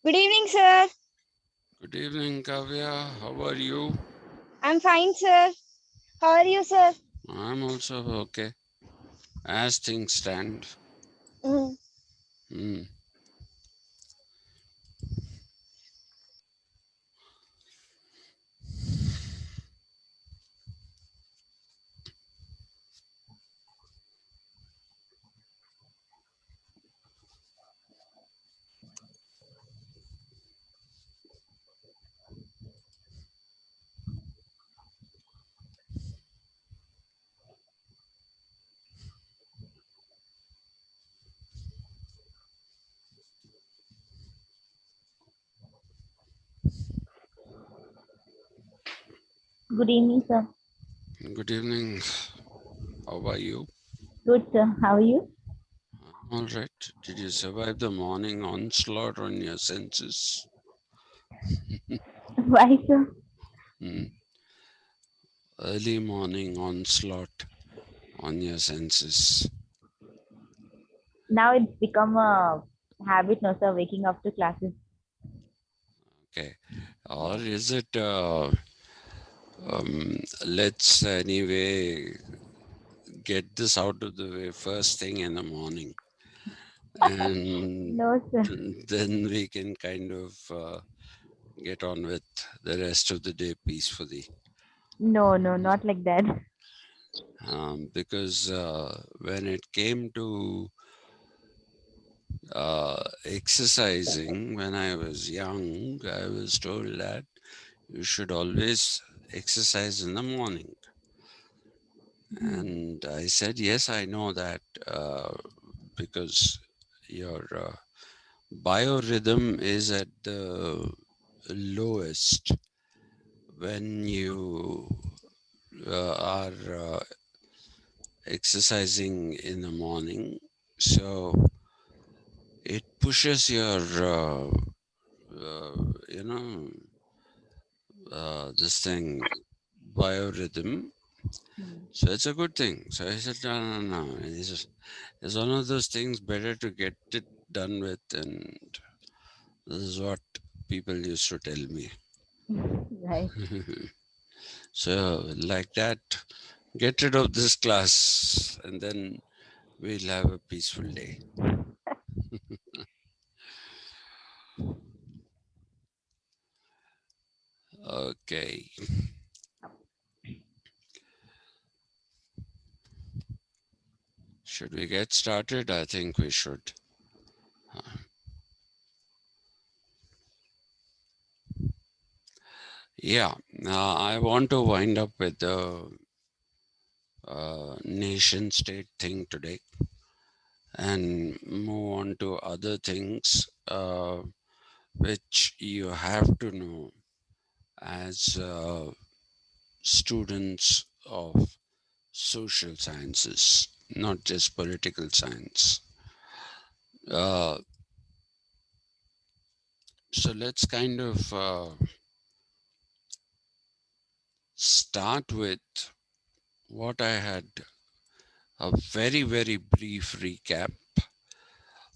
Good evening, sir. Good evening, Kavya. How are you? I'm fine, sir. How are you, sir? I'm also okay. As things stand. Mm. Hmm. Good evening, sir. Good evening. How are you? Good, sir. How are you? I'm all right. Did you survive the morning onslaught on your senses? Why, sir? Hmm. Early morning onslaught on your senses. Now it's become a habit, no, sir, waking up to classes. Okay. Or is it, let's anyway get this out of the way first thing in the morning. And No, sir. then we can kind of get on with the rest of the day peacefully. No, no, not like that. Because when it came to exercising, when I was young, I was told that you should always exercise in the morning. And I said, yes, I know that because your biorhythm is at the lowest when you are exercising in the morning. So it pushes your, you know, this thing, biorhythm. So it's a good thing. So I said, no, no, no. It's one of those things better to get it done with. And this is what people used to tell me. Right. So, like that, get rid of this class and then we'll have a peaceful day. Okay. Should we get started? I think we should. Yeah. I want to wind up with the nation state thing today and move on to other things which you have to know as students of social sciences, not just political science. Uh, so let's kind of start with what I had a very, very brief recap.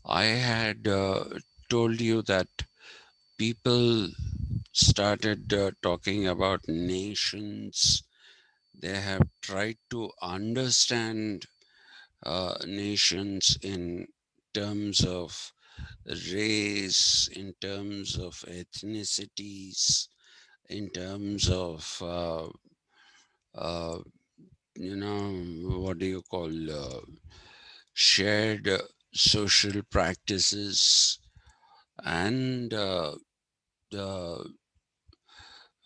I had told you that people started talking about nations. They have tried to understand nations in terms of race, in terms of ethnicities, in terms of, uh, what do you call, shared social practices and the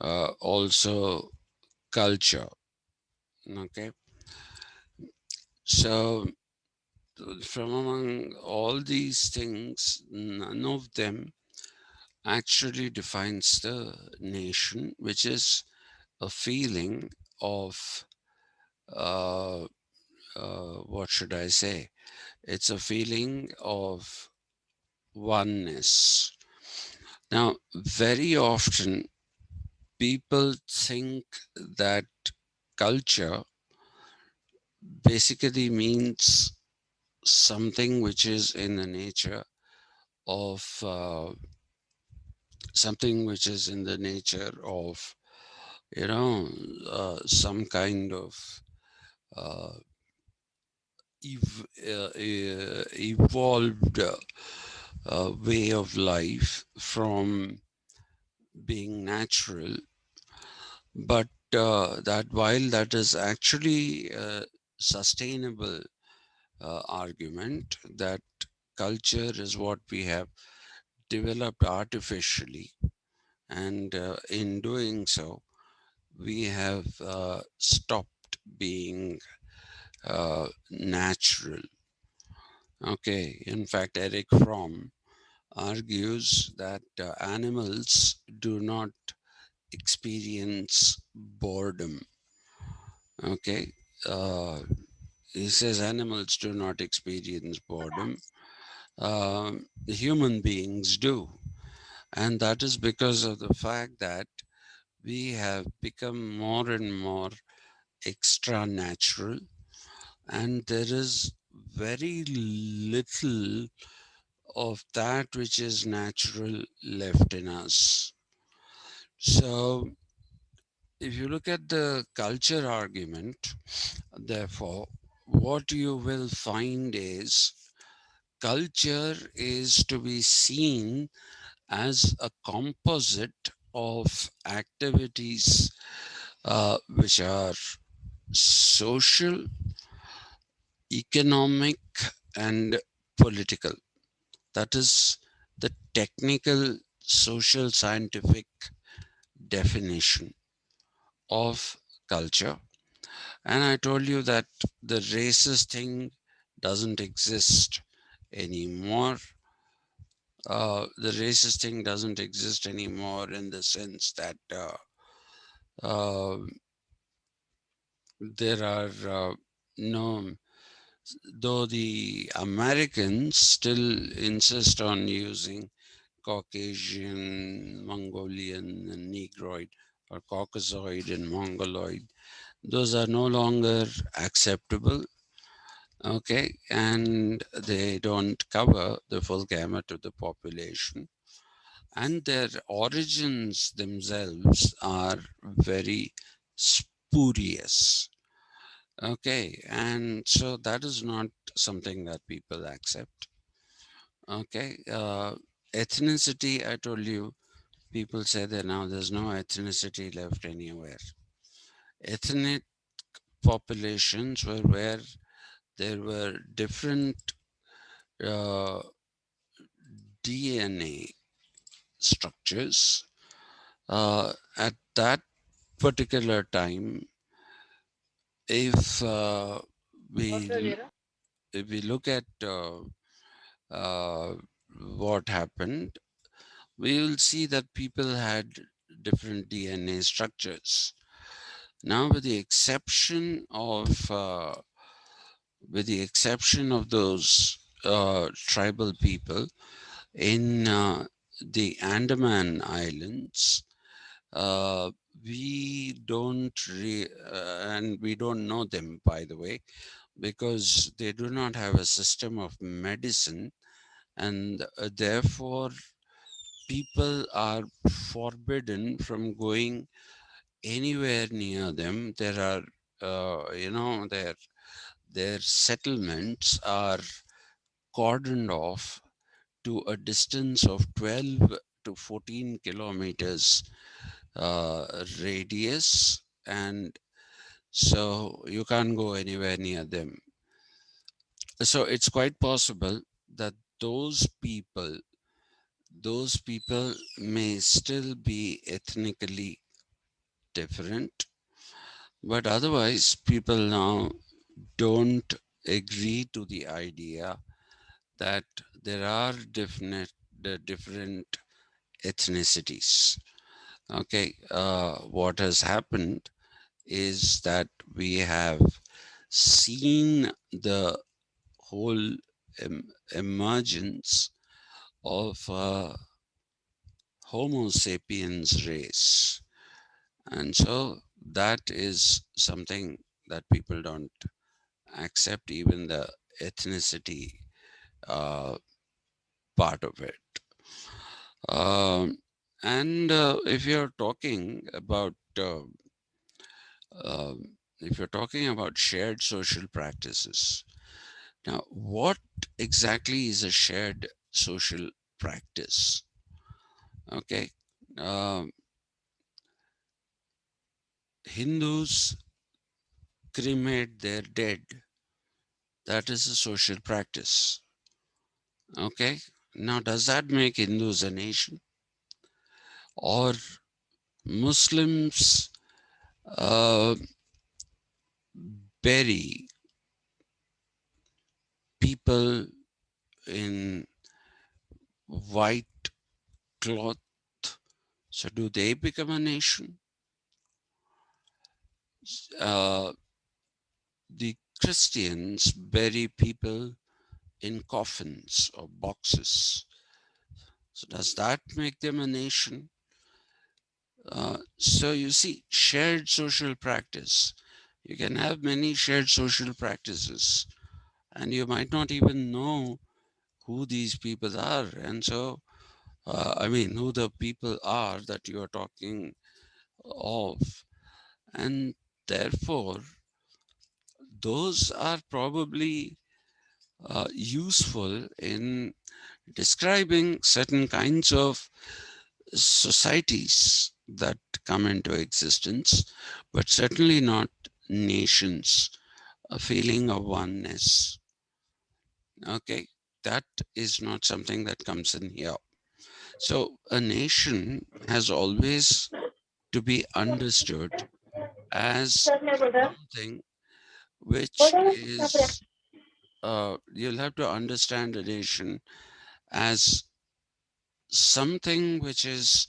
also culture. Okay, so from among all these things, none of them actually defines the nation, which is a feeling of uh, what should I say? It's a feeling of oneness. Now, very often people think that culture basically means something which is in the nature of something which is in the nature of, you know, some kind of uh, evolved way of life from being natural, but that while that is actually a sustainable argument that culture is what we have developed artificially, and in doing so, we have stopped being natural. Okay, in fact, Eric Fromm argues that animals do not experience boredom. Okay, uh, he says animals do not experience boredom. Human beings do. And that is because of the fact that we have become more and more extra natural, and there is very little of that which is natural left in us. So, if you look at the culture argument, therefore, what you will find is culture is to be seen as a composite of activities which are social, economic, and political. That is the technical, social, scientific definition of culture. And I told you that the racist thing doesn't exist anymore. The racist thing doesn't exist anymore in the sense that uh, there are no, though the Americans still insist on using Caucasian, Mongolian, and Negroid, or Caucasoid and Mongoloid, those are no longer acceptable. Okay, and they don't cover the full gamut of the population, and their origins themselves are very spurious. Okay, and so that is not something that people accept. Okay, ethnicity, I told you, people say that now there's no ethnicity left anywhere. Ethnic populations were where there were different uh, DNA structures. At that particular time, if we if we look at uh, what happened, we will see that people had different DNA structures. Now, with the exception of those tribal people in the Andaman Islands, uh, and we don't know them, by the way, because they do not have a system of medicine, and therefore people are forbidden from going anywhere near them. There are, their settlements are cordoned off to a distance of 12 to 14 kilometers radius, and so you can't go anywhere near them. So it's quite possible that those people those people may still be ethnically different, but otherwise people now don't agree to the idea that there are different ethnicities. Okay, what has happened is that we have seen the whole emergence of Homo sapiens race. And so that is something that people don't accept, even the ethnicity uh, part of it. Um, And if you're talking about shared social practices, now what exactly is a shared social practice? Okay, um, Hindus cremate their dead. That is a social practice. Okay, now does that make Hindus a nation? Or Muslims uh, bury people in white cloth, so do they become a nation? Uh, the Christians bury people in coffins or boxes. So does that make them a nation? So you see, shared social practice. You can have many shared social practices, and you might not even know who these people are. And so, who the people are that you are talking of. And therefore, those are probably useful in describing certain kinds of societies that come into existence, but certainly not nations, a feeling of oneness. Okay, that is not something that comes in here. So a nation has always to be understood as something which is, you'll have to understand a nation as something which is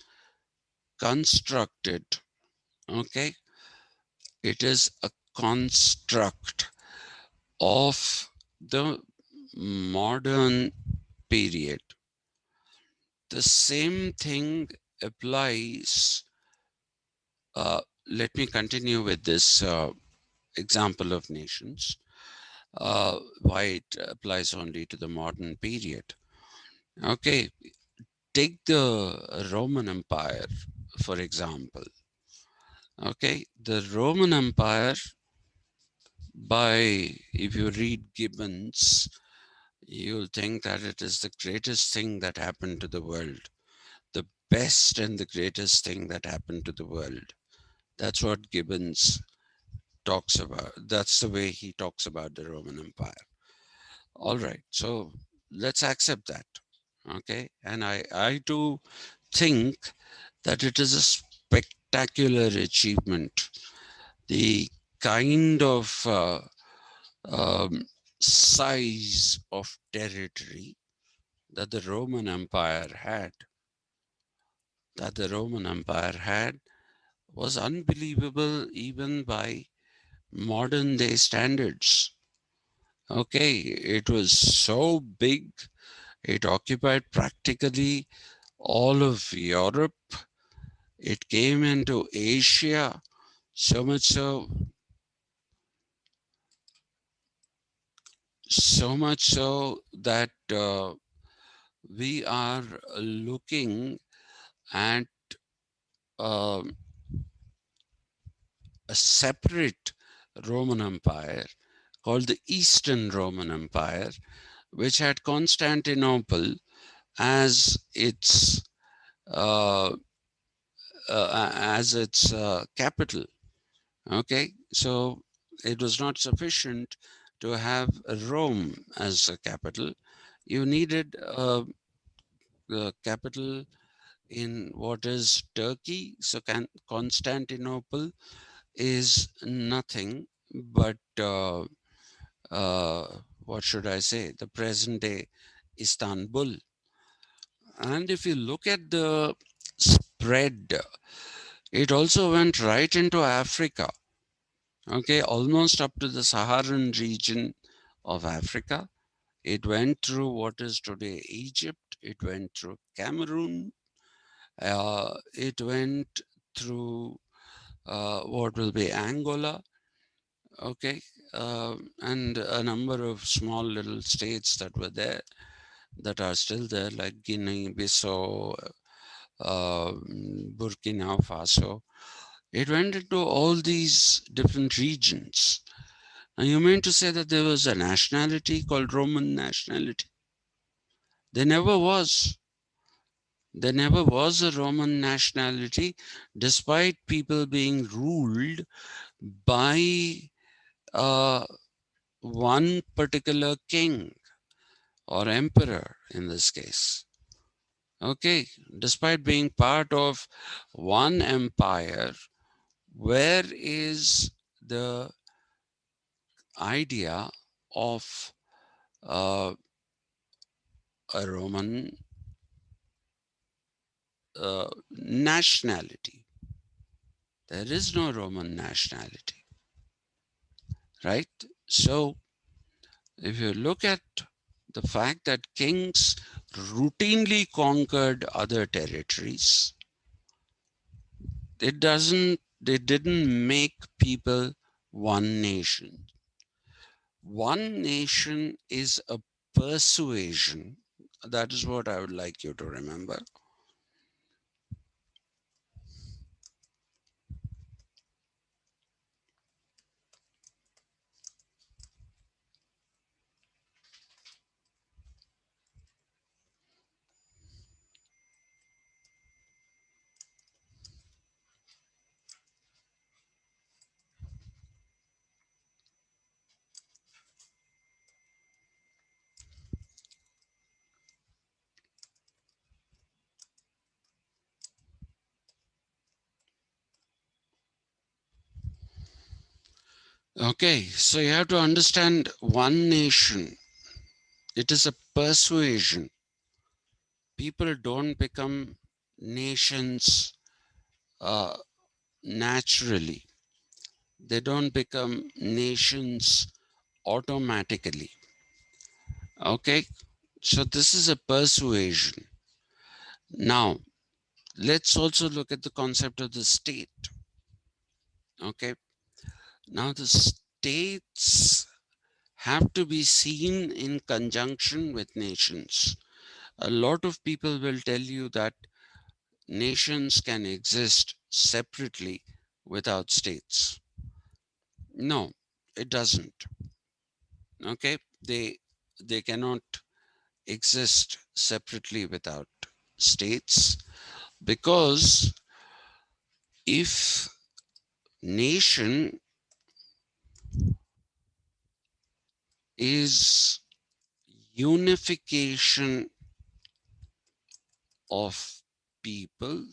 constructed. Okay, it is a construct of the modern period. The same thing applies. Let me continue with this example of nations, why it applies only to the modern period. Okay, take the Roman Empire, for example. Okay, the Roman Empire, if you read Gibbons, you'll think that it is the greatest thing that happened to the world, the best and the greatest thing that happened to the world. That's what Gibbons talks about. That's the way he talks about the Roman Empire. All right, so let's accept that. Okay, and I too think that it is a spectacular achievement. The kind of um, size of territory that the Roman Empire had, was unbelievable even by modern day standards. Okay, it was so big, it occupied practically all of Europe. It came into Asia, so much so that we are looking at um, a separate Roman Empire called the Eastern Roman Empire, which had Constantinople as its uh, capital. Okay, so it was not sufficient to have Rome as a capital. You needed a capital in what is Turkey. So Constantinople is nothing but what should I say? The present day Istanbul. And if you look at the spread, it also went right into Africa. Okay, almost up to the Saharan region of Africa. It went through what is today Egypt. It went through Cameroon. It went through what will be Angola. Okay, and a number of small little states that were there, that are still there, like Guinea, Bissau, Burkina Faso. It went into all these different regions. Now, you mean to say that there was a nationality called Roman nationality? There never was. There never was a Roman nationality, despite people being ruled by uh, one particular king or emperor in this case. Okay, despite being part of one empire, where is the idea of uh, a Roman nationality? There is no Roman nationality, right? So, if you look at the fact that kings routinely conquered other territories, they didn't make people one nation. One nation is a persuasion. That is what I would like you to remember. Okay, so you have to understand one nation. It is a persuasion. People don't become nations uh, naturally. They don't become nations automatically. Okay, so this is a persuasion. Now, let's also look at the concept of the state. Okay, now the states have to be seen in conjunction with nations. A lot of people will tell you that nations can exist separately without states. No, it doesn't. Okay, they cannot exist separately without states, because if nation is unification of people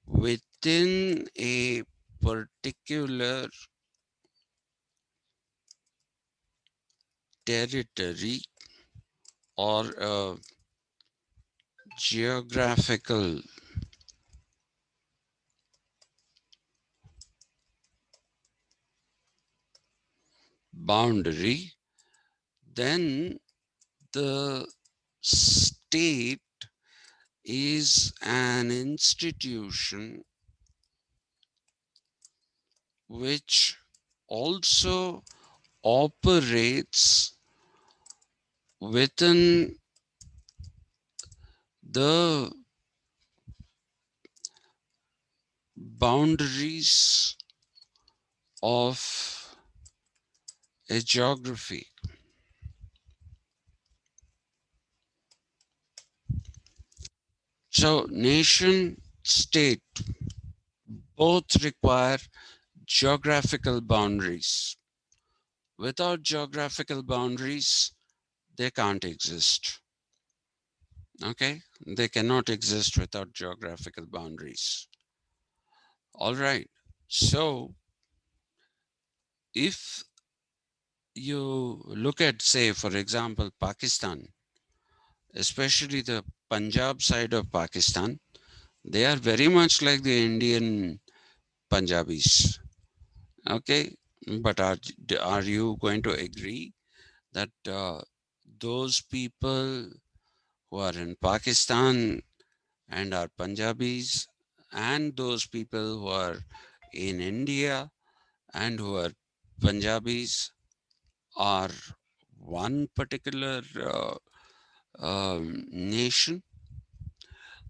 within a particular territory or a geographical boundary, then the state is an institution which also operates within the boundaries of a geography. So, nation, state both require geographical boundaries. Without geographical boundaries, they can't exist. Okay? They cannot exist without geographical boundaries. All right. So, if you look at, say, for example, Pakistan, especially the Punjab side of Pakistan, they are very much like the Indian Punjabis. Okay, but are you going to agree that those people who are in Pakistan and are Punjabis, and those people who are in India and who are Punjabis are one particular nation?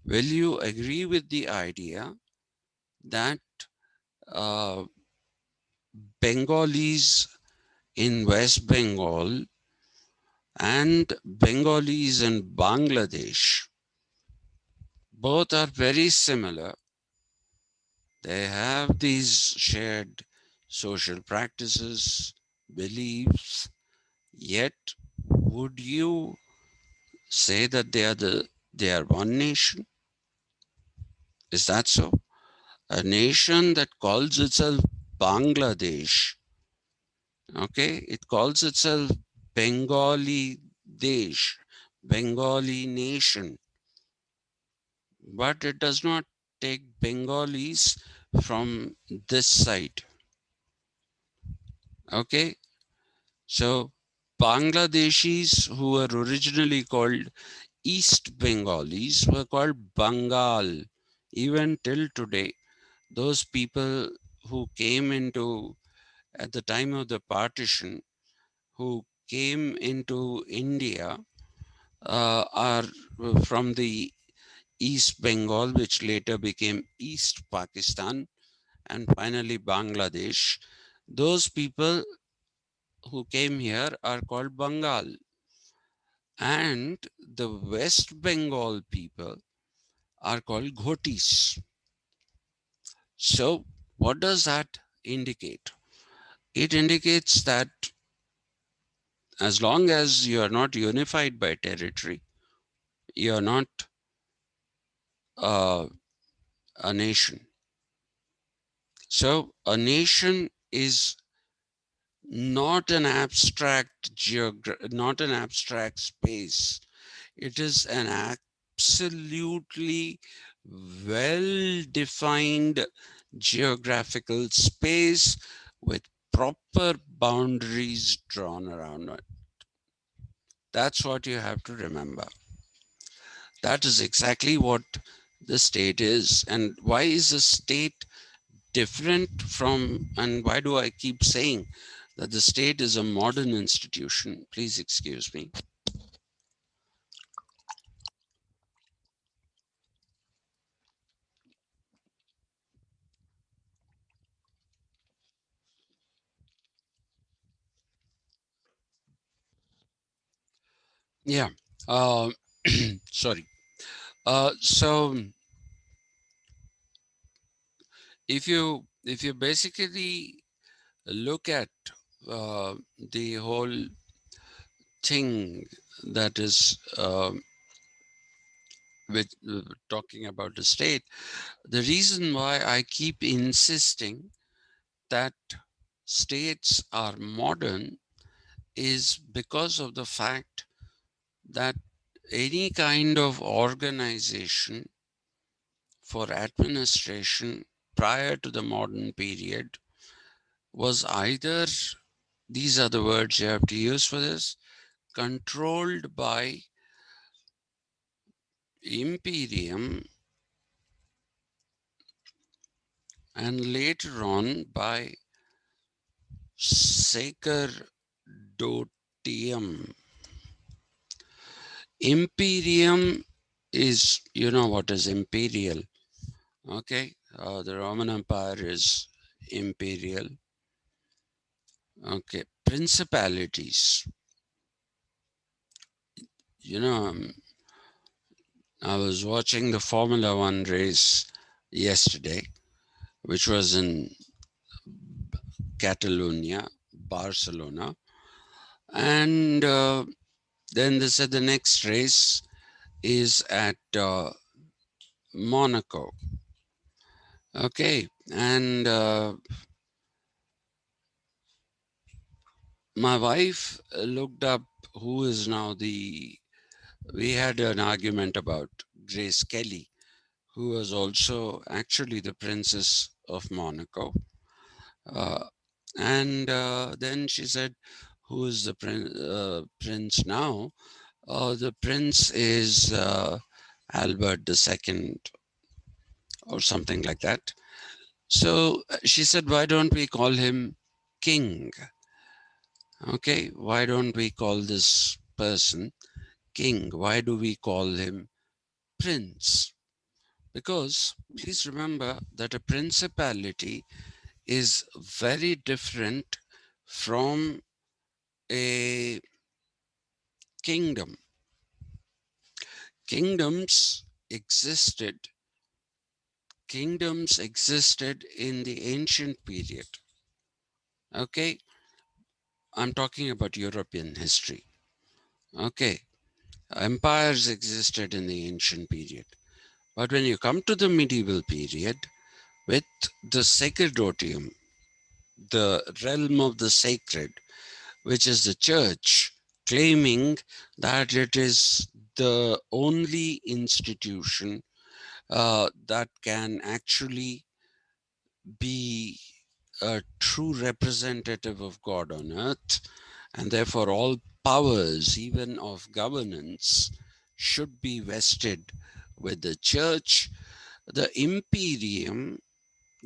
will you agree with the idea that uh, Bengalis in West Bengal and Bengalis in Bangladesh both are very similar? They have these shared social practices, beliefs, yet would you say that they are one nation? Is that so? A nation that calls itself Bangladesh, okay, it calls itself Bengali Desh, Bengali nation, but it does not take Bengalis from this side. Okay, so Bangladeshis who were originally called East Bengalis were called Bengal. Even till today, those people who came into, at the time of the partition, who came into India are from the East Bengal, which later became East Pakistan, and finally Bangladesh. Those people who came here are called Bengal. And the West Bengal people are called Ghotis. So, what does that indicate? It indicates that as long as you are not unified by territory, you are not uh, a nation. So, a nation is not an abstract not an abstract space. It is an absolutely well defined geographical space with proper boundaries drawn around it. That's what you have to remember. That is exactly what the state is. And why is the state different from, and why do I keep saying that the state is a modern institution? Please excuse me. Yeah. Uh, sorry. So if you basically look at the whole thing that is with talking about the state, the reason why I keep insisting that states are modern is because of the fact that any kind of organization for administration prior to the modern period was either, these are the words you have to use for this, controlled by imperium and later on by sacerdotium. Imperium is, you know what is imperial, okay? The Roman Empire is imperial, okay? Principalities, you know, I was watching the Formula One race yesterday, which was in Catalonia, Barcelona, and then they said the next race is at Monaco. Okay, and my wife looked up who is now the. We had an argument about Grace Kelly, who was also actually the Princess of Monaco. Uh, and then she said, who is the prince now? The prince is Albert II or something like that. So she said, why don't we call him king? Okay, why don't we call this person king? Why do we call him prince? Because please remember that a principality is very different from a kingdom. Kingdoms existed. Kingdoms existed in the ancient period. Okay, I'm talking about European history. Okay, empires existed in the ancient period. But when you come to the medieval period, with the sacerdotium, the realm of the sacred, which is the church, claiming that it is the only institution that can actually be a true representative of God on earth, and therefore all powers, even of governance, should be vested with the church. The imperium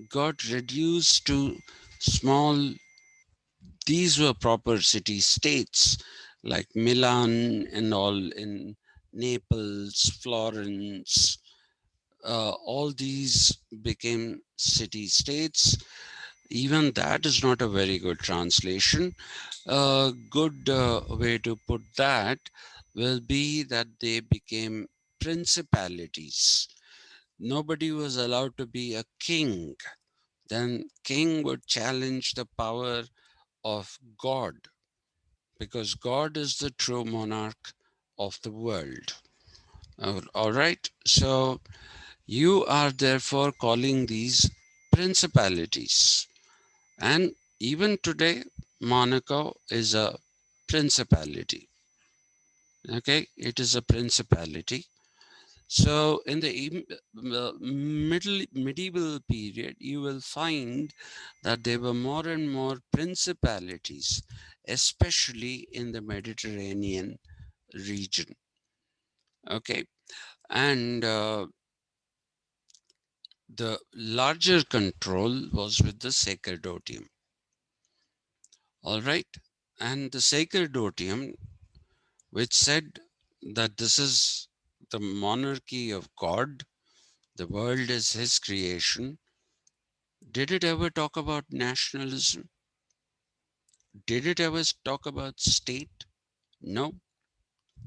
got reduced to small, these were proper city states like Milan and all in Naples, Florence, all these became city states. Even that is not a very good translation. A good way to put that will be that they became principalities. Nobody was allowed to be a king. Then king would challenge the power of God, because God is the true monarch of the world. All right. So you are therefore calling these principalities. And even today, Monaco is a principality. Okay, it is a principality. So in the medieval period, you will find that there were more and more principalities, especially in the Mediterranean region. Okay, and the larger control was with the sacerdotium. All right, and the sacerdotium, which said that this is the monarchy of God, the world is his creation. Did it ever talk about nationalism? Did it ever talk about state? No.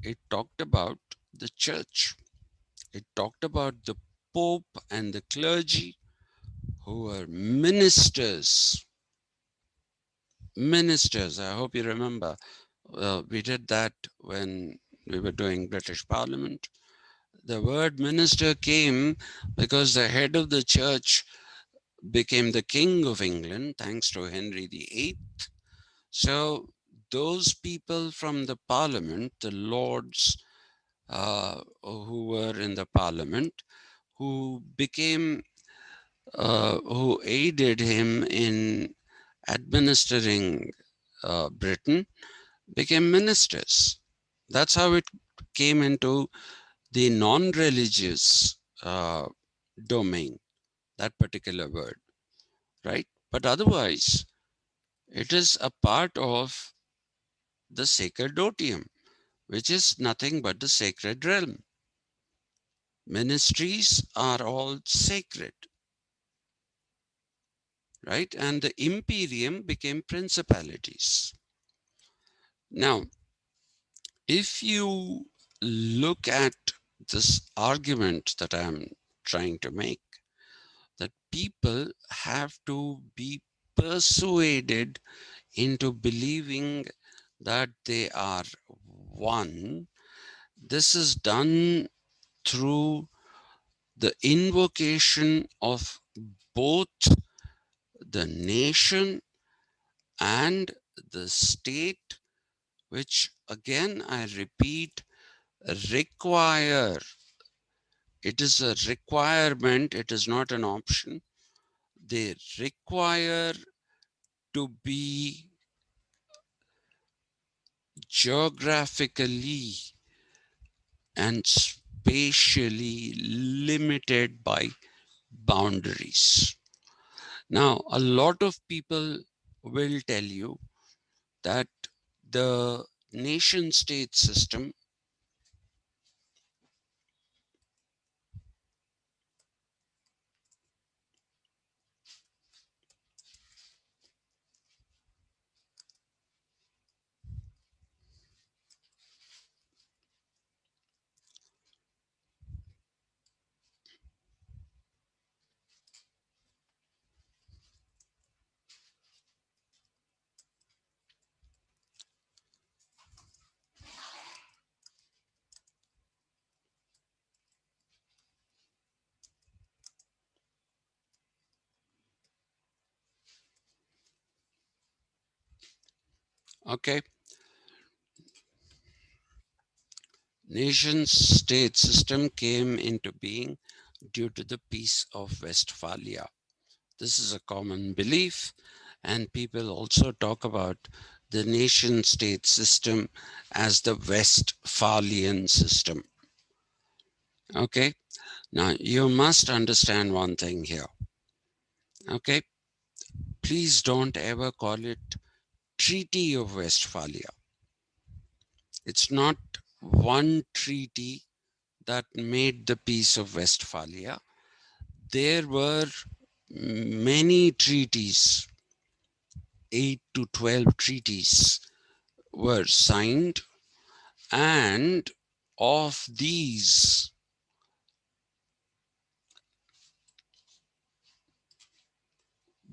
It talked about the church. It talked about the Pope and the clergy, who were ministers. Ministers, I hope you remember. We did that when we were doing British Parliament. The word minister came because the head of the church became the King of England, thanks to Henry VIII. So those people from the Parliament, the Lords who were in the Parliament, who became, who aided him in administering Britain, became ministers. That's how it came into the non-religious domain, that particular word, right? But otherwise, it is a part of the sacerdotium, which is nothing but the sacred realm. Ministries are all sacred, right? And the imperium became principalities. Now, if you look at this argument that I'm trying to make, that people have to be persuaded into believing that they are one, this is done through the invocation of both the nation and the state, which again, I repeat, require. It is a requirement, it is not an option. They require to be geographically and spatially limited by boundaries. Now, a lot of people will tell you that the nation state system Okay. Nation-state system came into being due to the Peace of Westphalia. This is a common belief, and people also talk about the nation-state system as the Westphalian system. Okay, now you must understand one thing here. Okay, please don't ever call it Treaty of Westphalia. It's not one treaty that made the Peace of Westphalia. There were many treaties, 8 to 12 treaties were signed, and of these,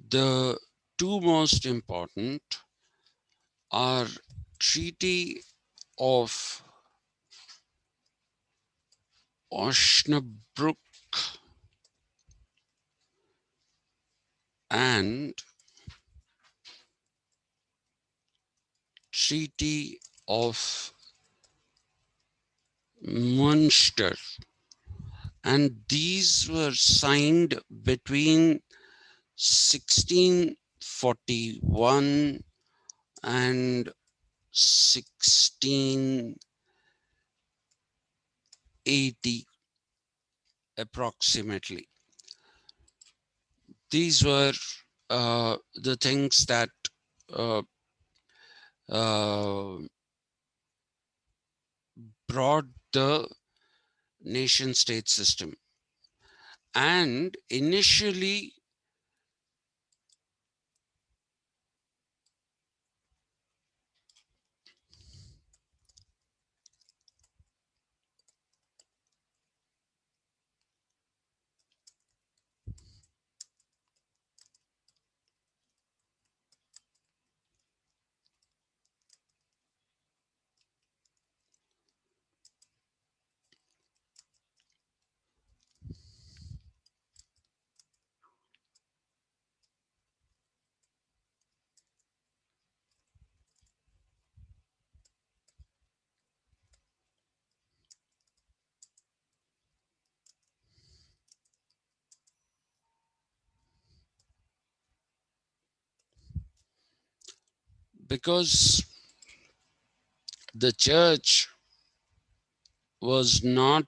the two most important are Treaty of Osnabrück and Treaty of Münster, and these were signed between 1641 and 1680 approximately. These were the things that uh, uh, brought the nation state system. And initially, because the church was not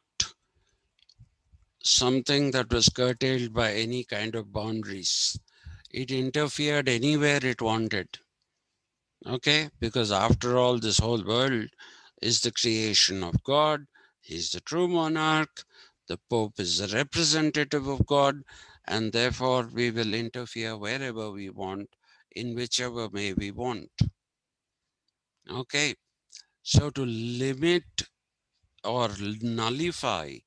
something that was curtailed by any kind of boundaries, it interfered anywhere it wanted. Okay, because after all, this whole world is the creation of God. He's the true monarch. The Pope is the representative of God, and therefore we will interfere wherever we want, in whichever way we want. Okay, so to limit or nullify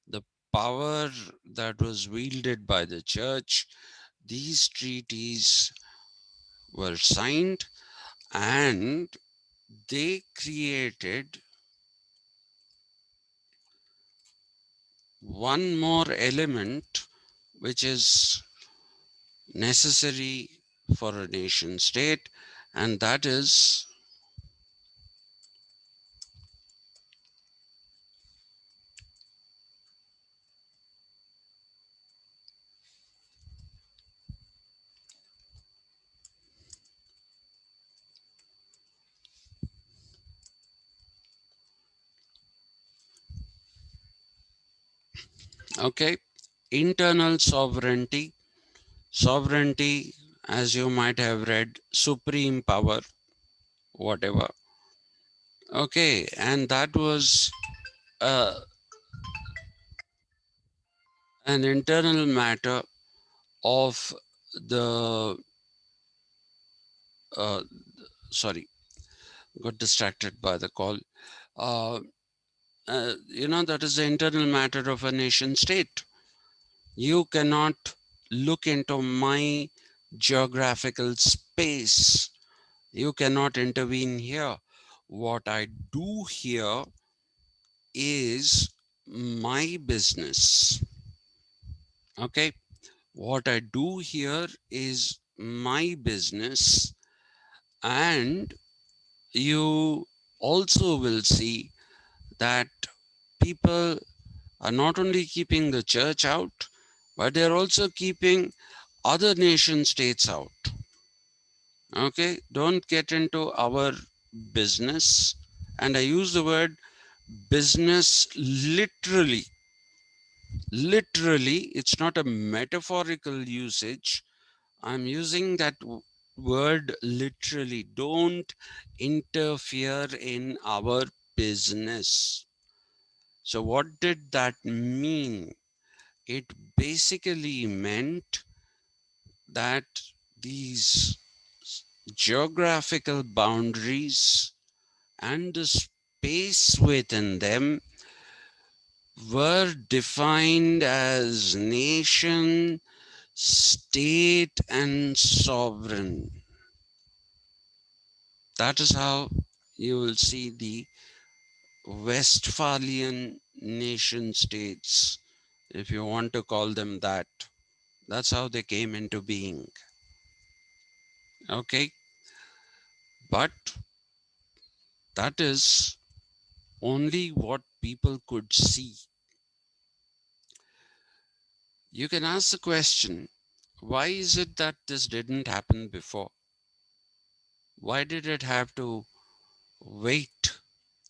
the power that was wielded by the church, these treaties were signed, and they created one more element which is necessary for a nation state, and that is okay, internal sovereignty. Sovereignty, as you might have read, supreme power, whatever. Okay, and that was uh, an internal matter of the uh, sorry, got distracted by the call. Uh, that is the internal matter of a nation state. You cannot look into my geographical space. You cannot intervene here. What I do here is my business. Okay. What I do here is my business, and you also will see that people are not only keeping the church out, but they're also keeping other nation states out. Okay, don't get into our business. And I use the word business literally. Literally, it's not a metaphorical usage. I'm using that word literally. Don't interfere in our business. So, what did that mean? It basically meant that these geographical boundaries and the space within them were defined as nation, state, and sovereign. That is how you will see the Westphalian nation-states, if you want to call them that. That's how they came into being. Okay, but that is only what people could see. You can ask the question, why is it that this didn't happen before? Why did it have to wait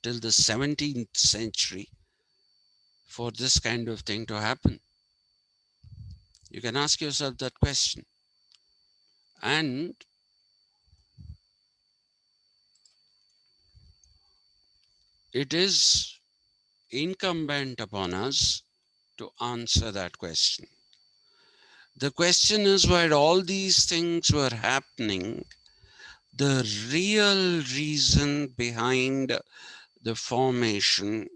till the 17th century for this kind of thing to happen? You can ask yourself that question. And it is incumbent upon us to answer that question. The question is, while all these things were happening, the real reason behind the formation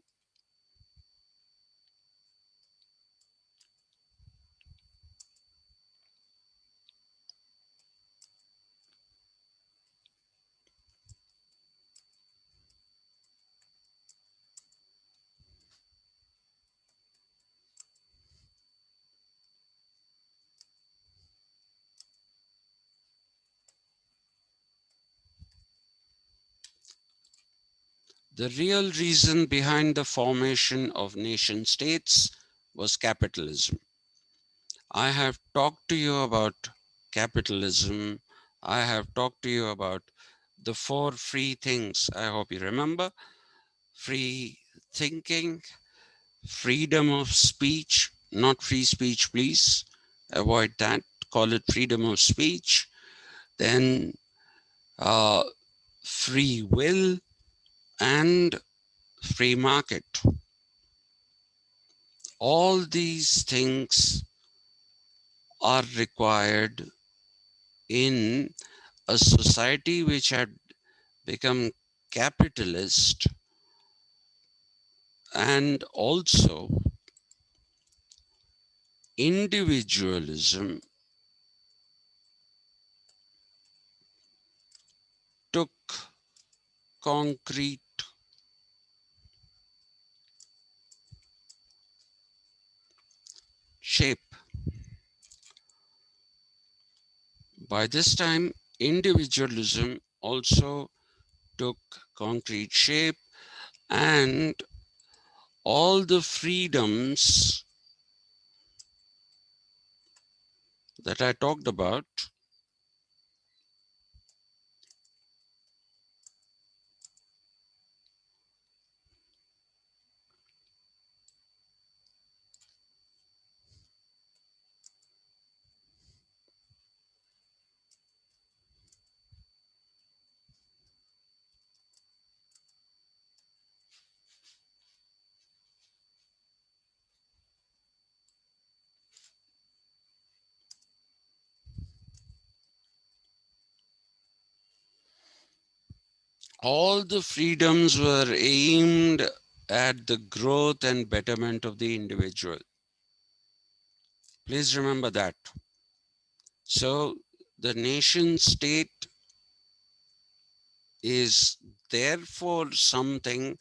The real reason behind the formation of nation states was capitalism. I have talked to you about capitalism. I have talked to you about the four free things. I hope you remember: free thinking, freedom of speech, not free speech, please. Avoid that. Call it freedom of speech. Then uh, free will and free market. All these things are required in a society which had become capitalist, and also individualism took concrete shape. By this time, individualism also took concrete shape, and all the freedoms that I talked about all the freedoms were aimed at the growth and betterment of the individual. Please remember that. So the nation state is therefore something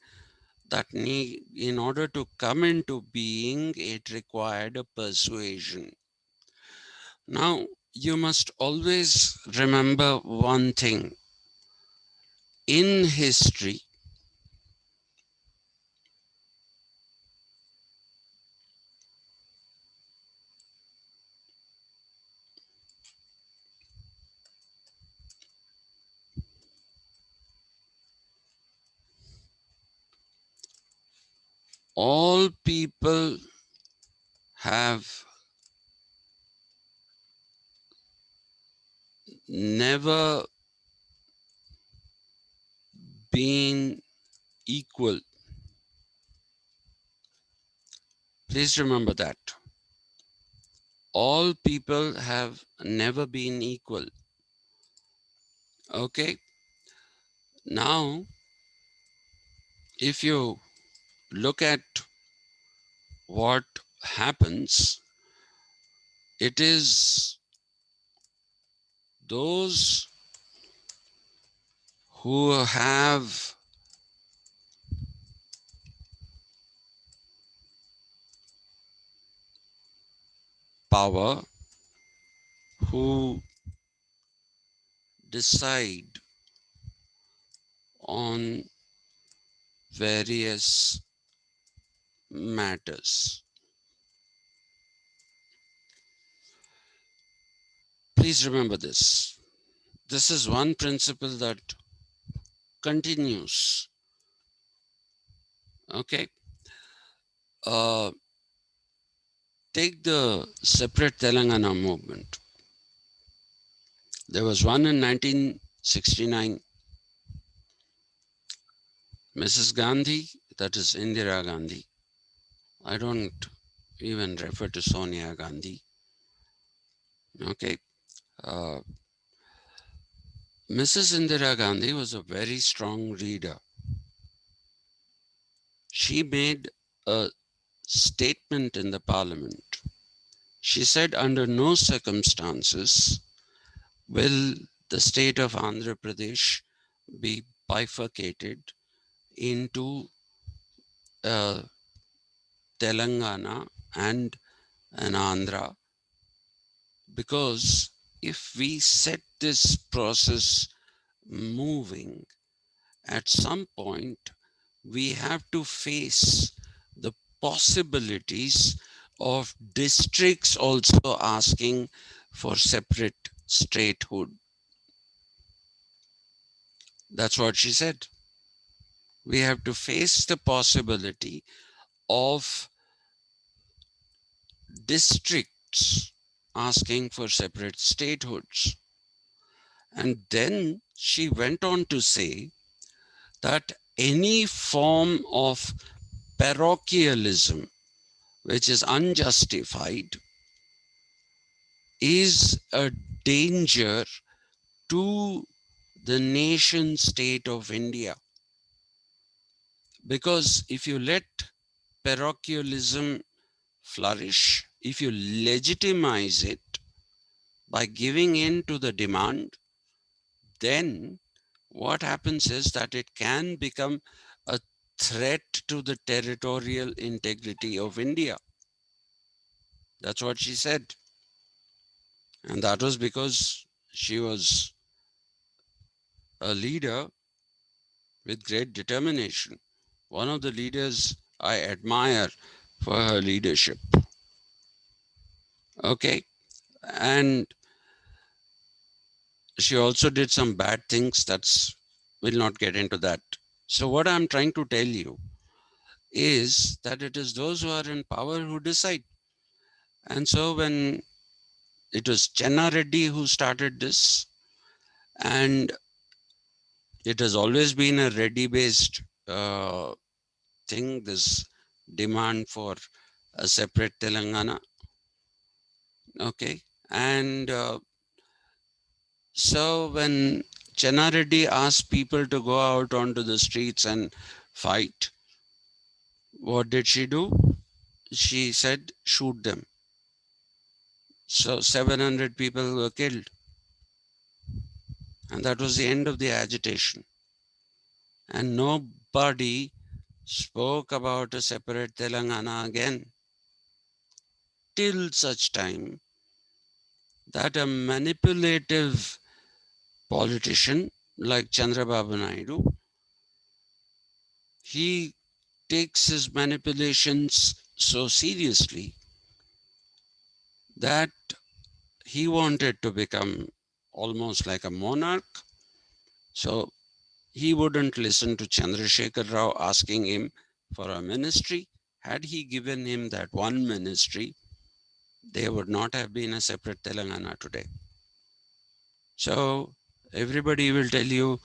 that in order to come into being, it required a persuasion. Now, you must always remember one thing. in history, all people have never been equal. Please remember that. All people have never been equal. Okay? Now, if you look at what happens, it is those who have power, who decide on various matters. Please remember this. This is one principle that continues. Okay. Take the separate Telangana movement. There was one in 1969. Mrs. Gandhi, that is Indira Gandhi. I don't even refer to Sonia Gandhi. Okay. Mrs. Indira Gandhi was a very strong reader. She made a statement in the parliament. She said, under no circumstances will the state of Andhra Pradesh be bifurcated into Telangana and an Andhra, because if we set this process moving, at some point we have to face the possibilities of districts also asking for separate statehood. That's what she said. We have to face the possibility of districts asking for separate statehoods. And then she went on to say that any form of parochialism, which is unjustified, is a danger to the nation state of India. Because if you let parochialism flourish, if you legitimize it by giving in to the demand, then what happens is that it can become a threat to the territorial integrity of India. That's what she said. And that was because she was a leader with great determination. One of the leaders I admire for her leadership. Okay. And she also did some bad things. We'll not get into that. So what I'm trying to tell you is that it is those who are in power who decide. And so when it was Chenna Reddy who started this, and it has always been a Reddy-based thing, this demand for a separate Telangana. Okay. And so when Chenna Reddy asked people to go out onto the streets and fight, what did she do? She said, shoot them. So 700 people were killed. And that was the end of the agitation. And nobody spoke about a separate Telangana again, till such time that a manipulative politician like Chandrababu Naidu, he takes his manipulations so seriously that he wanted to become almost like a monarch. So he wouldn't listen to Chandrasekhar Rao asking him for a ministry. Had he given him that one ministry, there would not have been a separate Telangana today. So everybody will tell you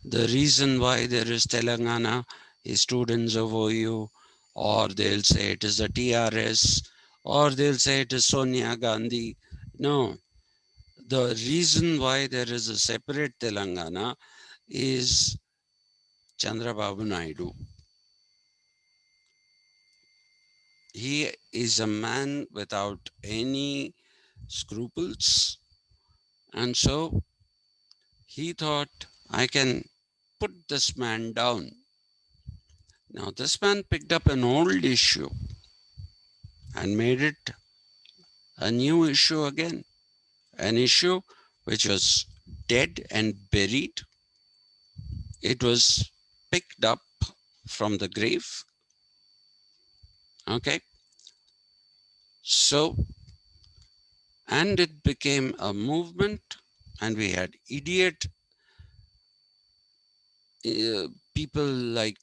the reason why there is Telangana is students of OU, or they'll say it is the TRS, or they'll say it is Sonia Gandhi. No, the reason why there is a separate Telangana is Chandrababu Naidu. He is a man without any scruples, and so he thought, I can put this man down. Now, this man picked up an old issue and made it a new issue again, an issue which was dead and buried. It was picked up from the grave. Okay. So, and it became a movement, and we had idiot people like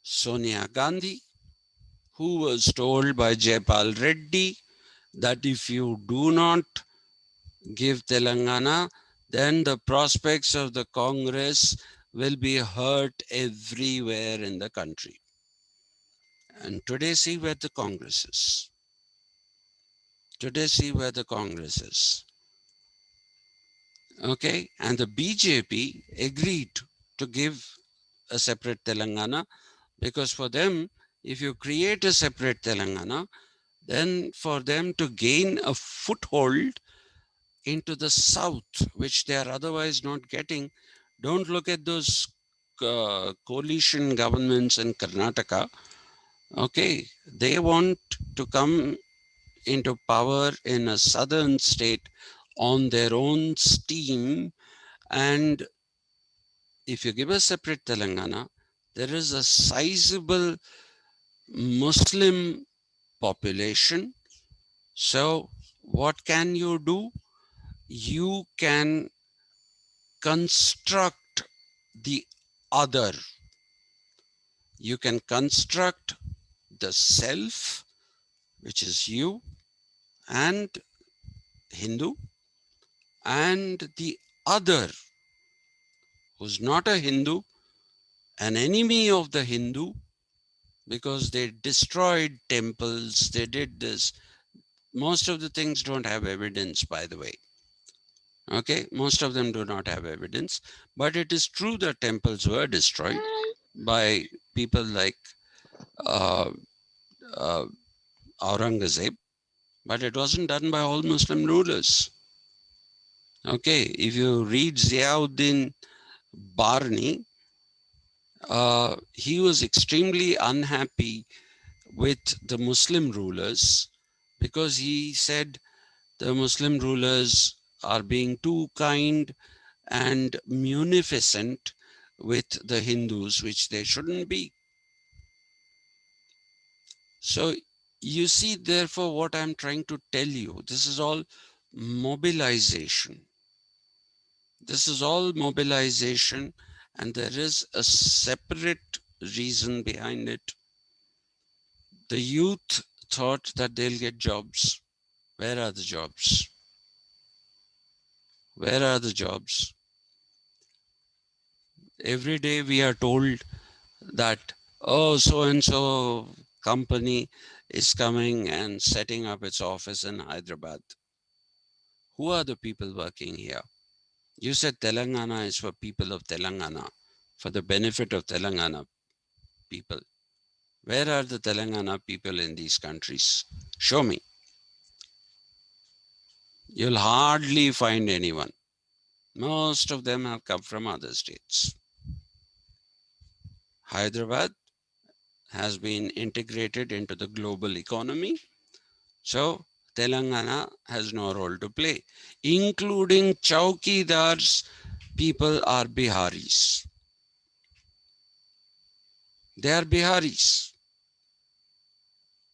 Sonia Gandhi, who was told by Jaipal Reddy that if you do not give Telangana, then the prospects of the Congress will be hurt everywhere in the country. And today, see where the Congress is. Today, see where the Congress is. Okay, and the BJP agreed to give a separate Telangana, because for them, if you create a separate Telangana, then for them to gain a foothold into the south, which they are otherwise not getting. Don't look at those coalition governments in Karnataka. Okay, they want to come into power in a southern state on their own steam. And if you give a separate Telangana, there is a sizable Muslim population. So what can you do? You can construct the other. You can construct the self, which is you and Hindu, and the other, who's not a Hindu, an enemy of the Hindu, because they destroyed temples, they did this. Most of the things don't have evidence, by the way. Okay, most of them do not have evidence, but it is true that temples were destroyed by people like uh, uh, Aurangzeb, but it wasn't done by all Muslim rulers. Okay, if you read Ziauddin Barni, he was extremely unhappy with the Muslim rulers because he said the Muslim rulers are being too kind and munificent with the Hindus, which they shouldn't be. So you see, therefore, what I'm trying to tell you, this is all mobilization. This is all mobilization, and there is a separate reason behind it. The youth thought that they'll get jobs. Where are the jobs? Where are the jobs? Every day we are told that, oh, so and so company is coming and setting up its office in Hyderabad. Who are the people working here? You said Telangana is for people of Telangana, for the benefit of Telangana people. Where are the Telangana people in these countries? Show me. You'll hardly find anyone. Most of them have come from other states. Hyderabad has been integrated into the global economy. So Telangana has no role to play, including chowkidars people are Biharis. They are Biharis.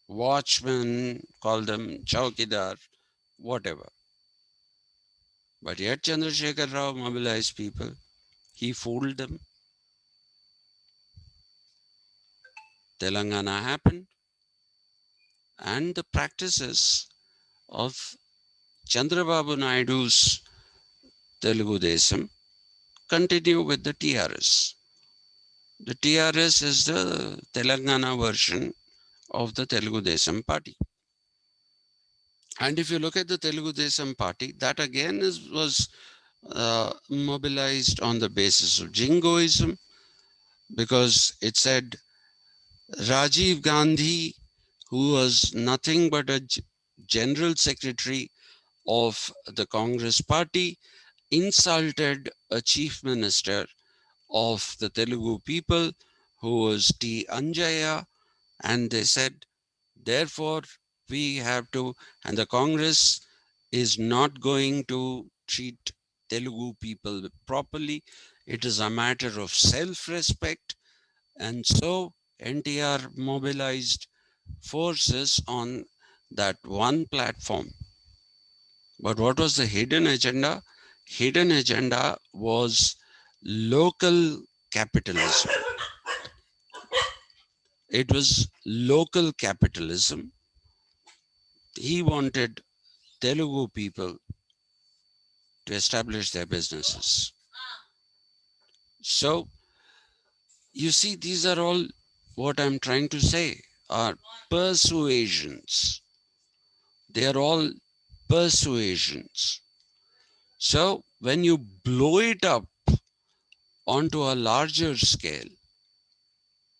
Watchmen, call them Chaukidar, whatever. But yet Chandrasekhar Rao mobilized people. He fooled them. Telangana happened. And the practices of Chandrababu Naidu's Telugu Desam continue with the TRS. The TRS is the Telangana version of the Telugu Desam party. And if you look at the Telugu Desam party, that again was mobilized on the basis of jingoism, because it said Rajiv Gandhi, who was nothing but a general secretary of the Congress party, insulted a chief minister of the Telugu people, who was T. Anjaya, and they said, therefore, we have to, and the Congress is not going to treat Telugu people properly. It is a matter of self-respect. And so NTR mobilized forces on that one platform. But what was the hidden agenda? Hidden agenda was local capitalism. It was local capitalism. He wanted Telugu people to establish their businesses. So, you see, these are all what I'm trying to say are persuasions. They are all persuasions. So, when you blow it up onto a larger scale,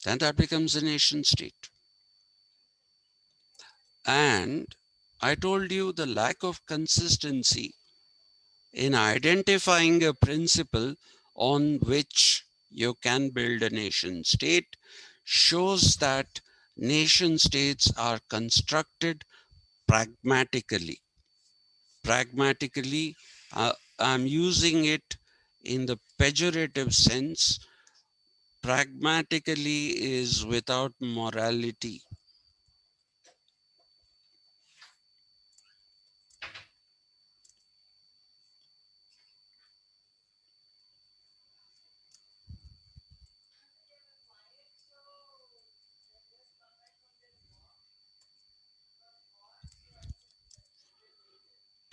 then that becomes a nation state. And I told you the lack of consistency in identifying a principle on which you can build a nation state shows that nation states are constructed pragmatically. Pragmatically, I'm using it in the pejorative sense. Pragmatically is without morality.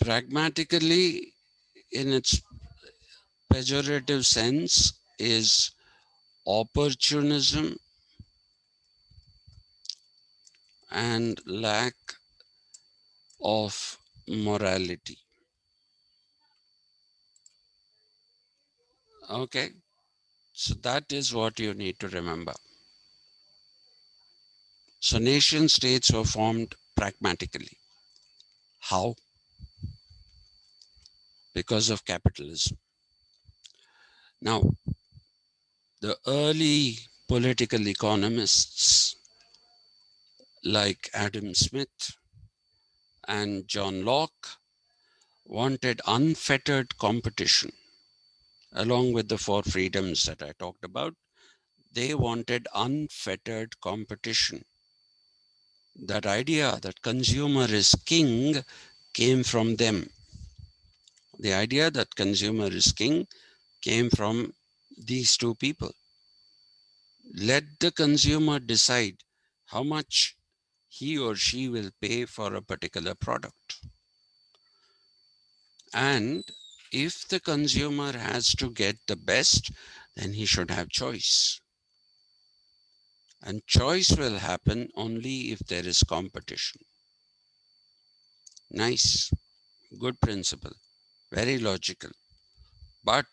Pragmatically, in its pejorative sense, is opportunism and lack of morality. Okay, so that is what you need to remember. So nation states were formed pragmatically. How? Because of capitalism. Now, the early political economists like Adam Smith and John Locke wanted unfettered competition. Along with the four freedoms that I talked about, they wanted unfettered competition. That idea that consumer is king came from them. The idea that consumer is king came from these two people. Let the consumer decide how much he or she will pay for a particular product. And if the consumer has to get the best, then he should have choice. And choice will happen only if there is competition. Nice, good principle, very logical. But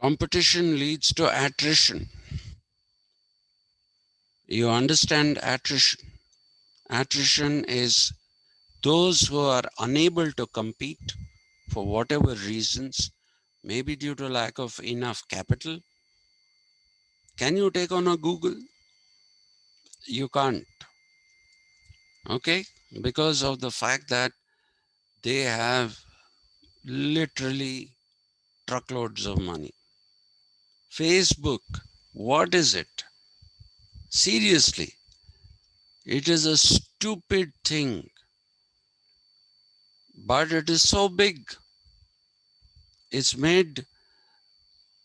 competition leads to attrition. You understand attrition. Attrition is those who are unable to compete for whatever reasons, maybe due to lack of enough capital. Can you take on a Google? You can't. Okay? Because of the fact that they have literally truckloads of money. Facebook, what is it? Seriously, it is a stupid thing, but it is so big. It's made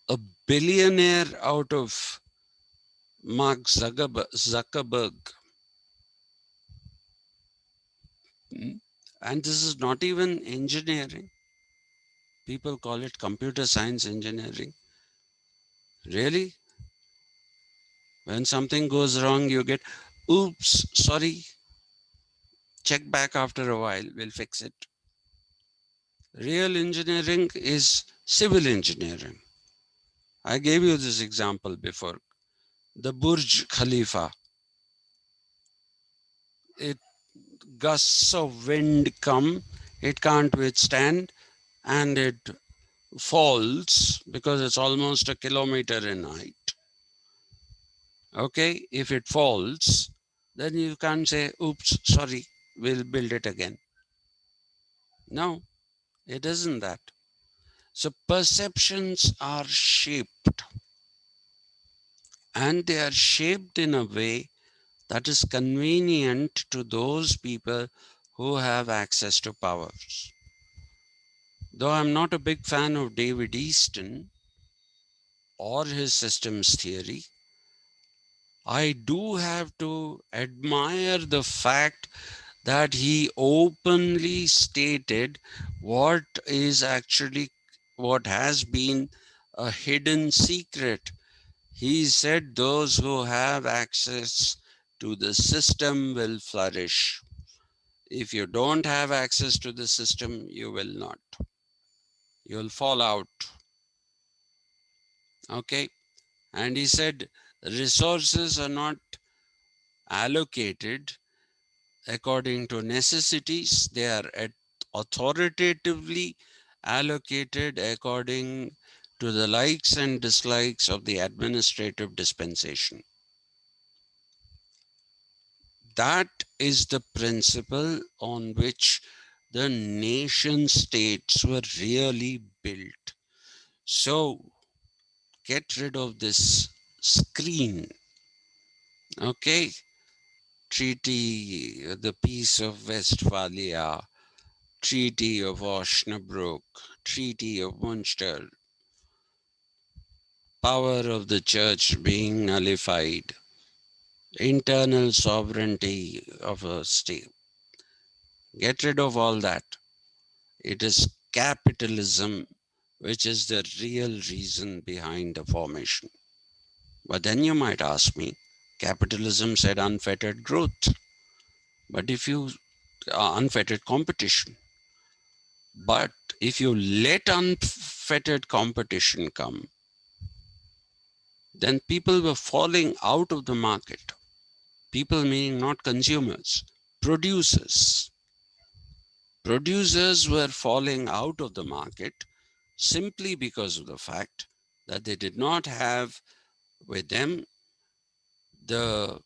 a billionaire out of Mark Zuckerberg. And this is not even engineering. People call it computer science engineering. Really? When something goes wrong, you get, oops, sorry, check back after a while, we'll fix it. Real engineering is civil engineering. I gave you this example before. The Burj Khalifa, it gusts of wind come, it can't withstand, and it falls because it's almost a kilometer in height. Okay, if it falls, then you can't say, oops, sorry, we'll build it again. No, it isn't that. So perceptions are shaped, and they are shaped in a way that is convenient to those people who have access to powers. Though I'm not a big fan of David Easton or his systems theory, I do have to admire the fact that he openly stated what is actually what has been a hidden secret. He said those who have access to the system will flourish. If you don't have access to the system, you will not. You'll fall out. Okay? And he said resources are not allocated according to necessities, they are authoritatively allocated according to the likes and dislikes of the administrative dispensation. That is the principle on which the nation states were really built. So get rid of this screen, okay? Treaty, the Peace of Westphalia, Treaty of Osnabrück, Treaty of Munster, power of the church being nullified, internal sovereignty of a state. Get rid of all that. It is capitalism which is the real reason behind the formation. But then you might ask me, capitalism said unfettered growth. But if you unfettered competition, but if you let unfettered competition come, then people were falling out of the market. People meaning not consumers, producers. Producers were falling out of the market simply because of the fact that they did not have with them the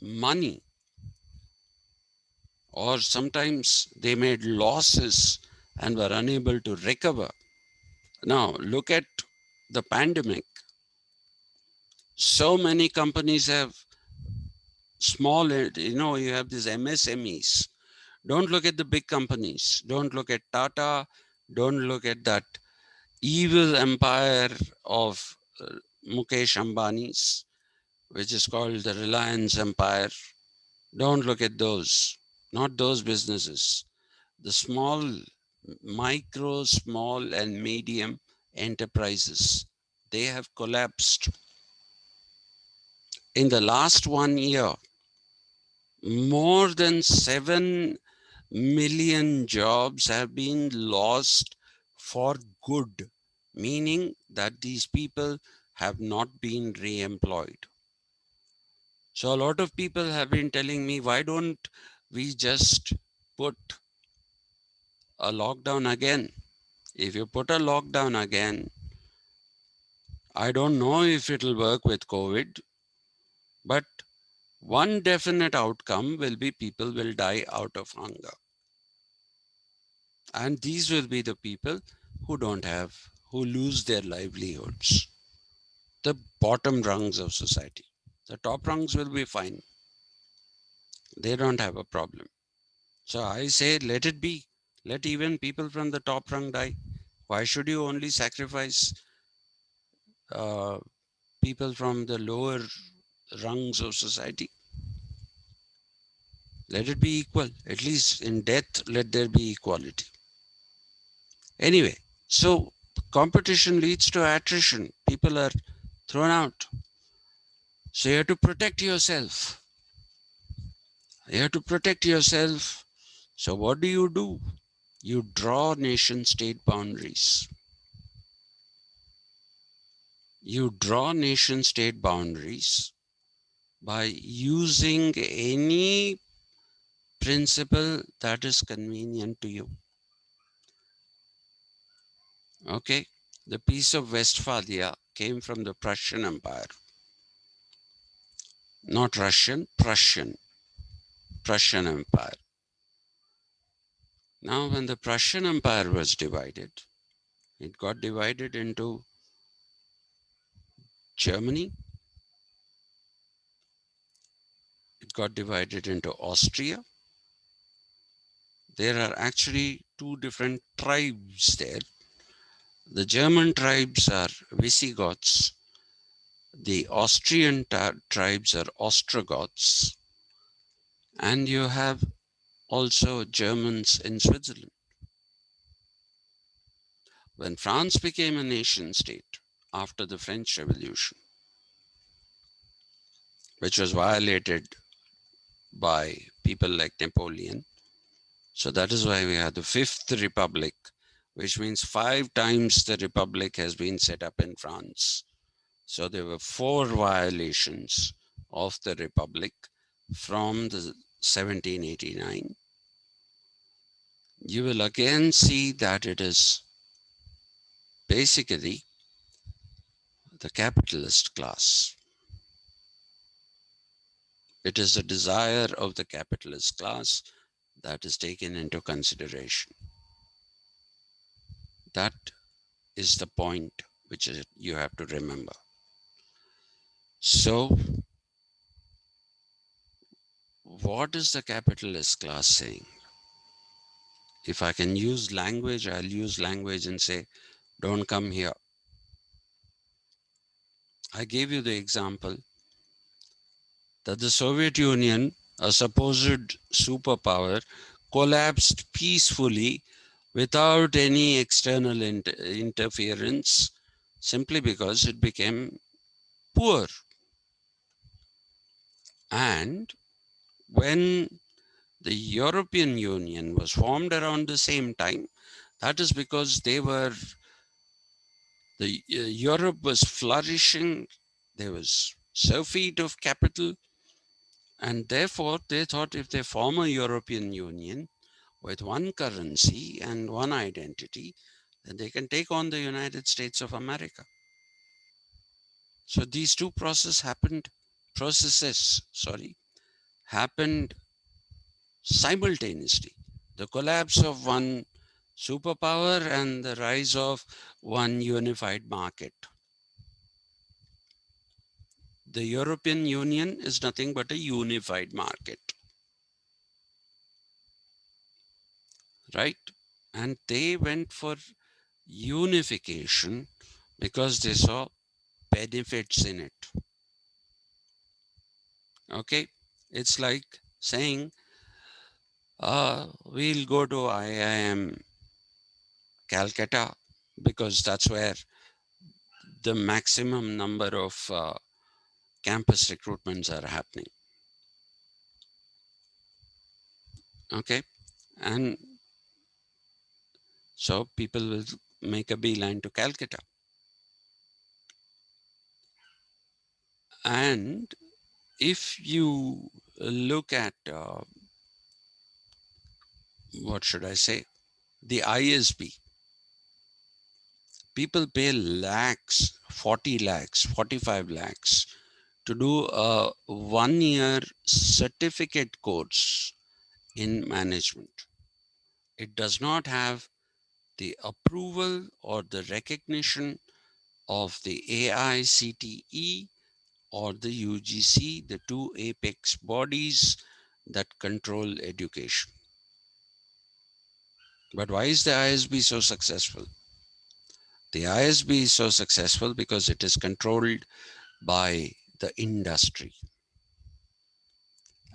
money, or sometimes they made losses and were unable to recover. Now, look at the pandemic. So many companies have small, you have these MSMEs. Don't look at the big companies. Don't look at Tata. Don't look at that evil empire of Mukesh Ambani's, which is called the Reliance Empire. Don't look at those, not those businesses. The small, micro, small, and medium enterprises, they have collapsed. In the last 1 year, more than 7 million jobs have been lost for good, meaning that these people have not been re-employed. So a lot of people have been telling me, why don't we just put a lockdown again? If you put a lockdown again, I don't know if it'll work with COVID, but one definite outcome will be people will die out of hunger. And these will be the people who don't have, who lose their livelihoods, the bottom rungs of society. The top rungs will be fine. They don't have a problem. So I say, let it be. Let even people from the top rung die. Why should you only sacrifice uh, people from the lower rungs of society? Let it be equal. At least in death, let there be equality. Anyway, so competition leads to attrition. People are thrown out. So you have to protect yourself. You have to protect yourself. So what do? You draw nation-state boundaries. You draw nation-state boundaries by using any principle that is convenient to you. Okay? The Peace of Westphalia came from the Prussian Empire. Not Russian, Prussian Empire. Now, when the Prussian Empire was divided, it got divided into Germany, it got divided into Austria. There are actually two different tribes there. The German tribes are Visigoths, the Austrian tribes are Ostrogoths, and you have also Germans in Switzerland. When France became a nation state after the French Revolution, which was violated by people like Napoleon, so that is why we have the Fifth Republic, which means 5 times the Republic has been set up in France. So there were 4 violations of the Republic from the 1789. You will again see that it is basically the capitalist class. It is the desire of the capitalist class that is taken into consideration. That is the point which you have to remember. So, what is the capitalist class saying? If I can use language, I'll use language and say, don't come here. I gave you the example that the Soviet Union, a supposed superpower, collapsed peacefully without any external interference simply because it became poor. And when the European Union was formed around the same time, that is because Europe was flourishing, there was surfeit of capital, and therefore they thought if they form a European Union with one currency and one identity, then they can take on the United States of America. So these two processes happened simultaneously. The collapse of one superpower and the rise of one unified market. The European Union is nothing but a unified market, right? And they went for unification because they saw benefits in it. Okay, it's like saying, we'll go to IIM Calcutta because that's where the maximum number of campus recruitments are happening. Okay, and so people will make a beeline to Calcutta. And if you look at, what should I say, the ISB, people pay lakhs, 40 lakhs, 45 lakhs to do a 1-year certificate course in management. It does not have the approval or the recognition of the AICTE or the UGC, the two apex bodies that control education. But why is the ISB so successful? The ISB is so successful because it is controlled by the industry.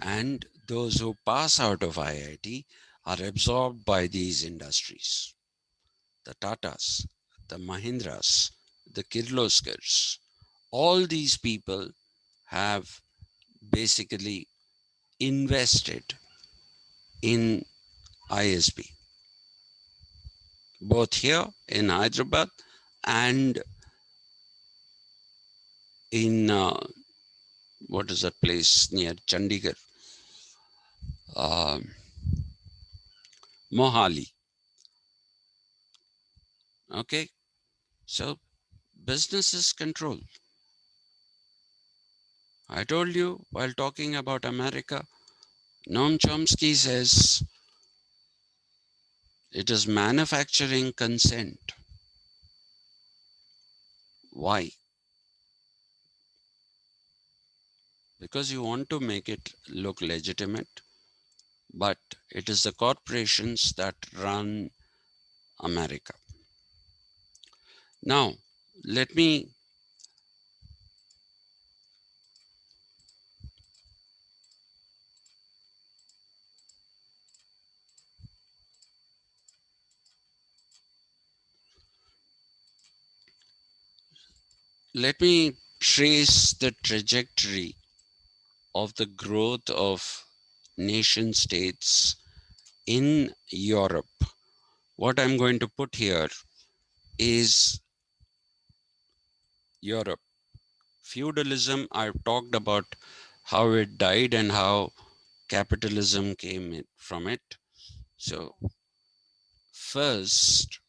And those who pass out of IIT are absorbed by these industries. The Tatas, the Mahindras, the Kirloskars, all these people have basically invested in ISB, both here in Hyderabad and in what is that place near Chandigarh, uh, Mohali. Okay, so business is control. I told you while talking about America, Noam Chomsky says it is manufacturing consent. Why? Because you want to make it look legitimate, but it is the corporations that run America. Now, let me trace the trajectory of the growth of nation states in Europe. What I'm going to put here is Europe. Feudalism, I've talked about how it died and how capitalism came from it. So first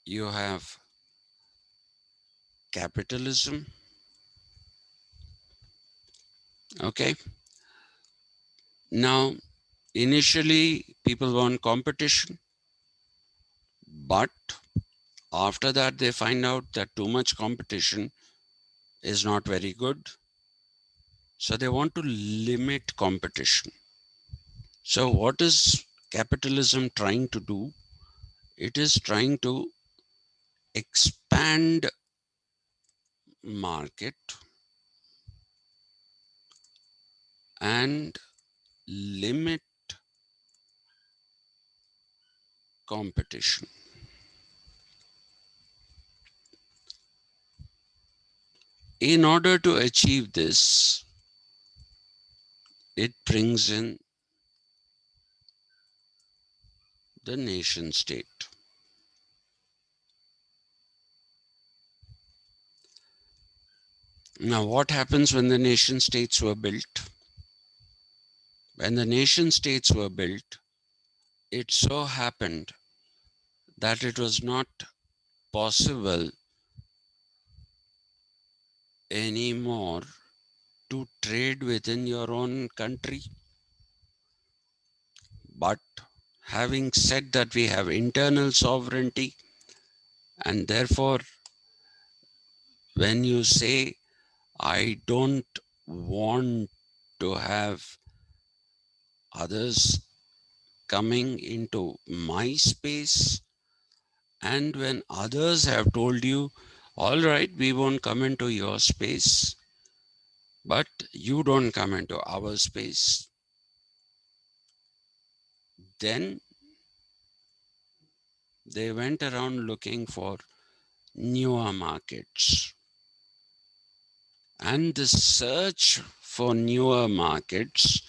you have capitalism. Okay. Now, initially people want competition, but after that they find out that too much competition is not very good. So they want to limit competition. So what is capitalism trying to do? It is trying to expand market and limit competition. In order to achieve this, it brings in the nation state. Now, what happens when the nation states were built? When the nation states were built, it so happened that it was not possible anymore to trade within your own country. But having said that, we have internal sovereignty, and therefore, when you say, I don't want to have others coming into my space, and when others have told you, all right, we won't come into your space, but you don't come into our space, then they went around looking for newer markets. And the search for newer markets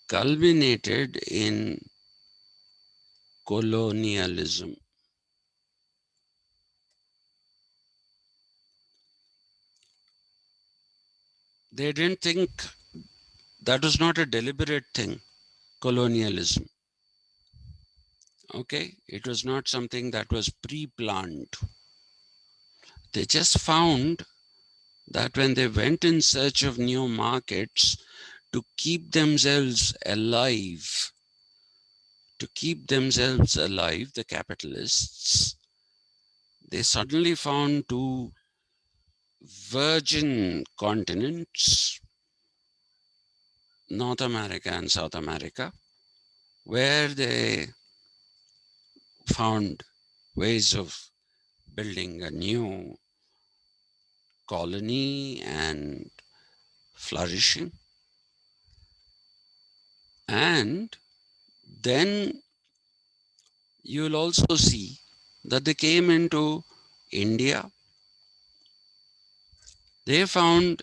culminated in colonialism. they didn't think that was not a deliberate thing, colonialism. Okay, it was not something that was pre-planned. They just found that when they went in search of new markets to keep themselves alive, the capitalists, they suddenly found two virgin continents, North America and South America, where they found ways of building a new colony and flourishing. And then you'll also see that they came into India. They found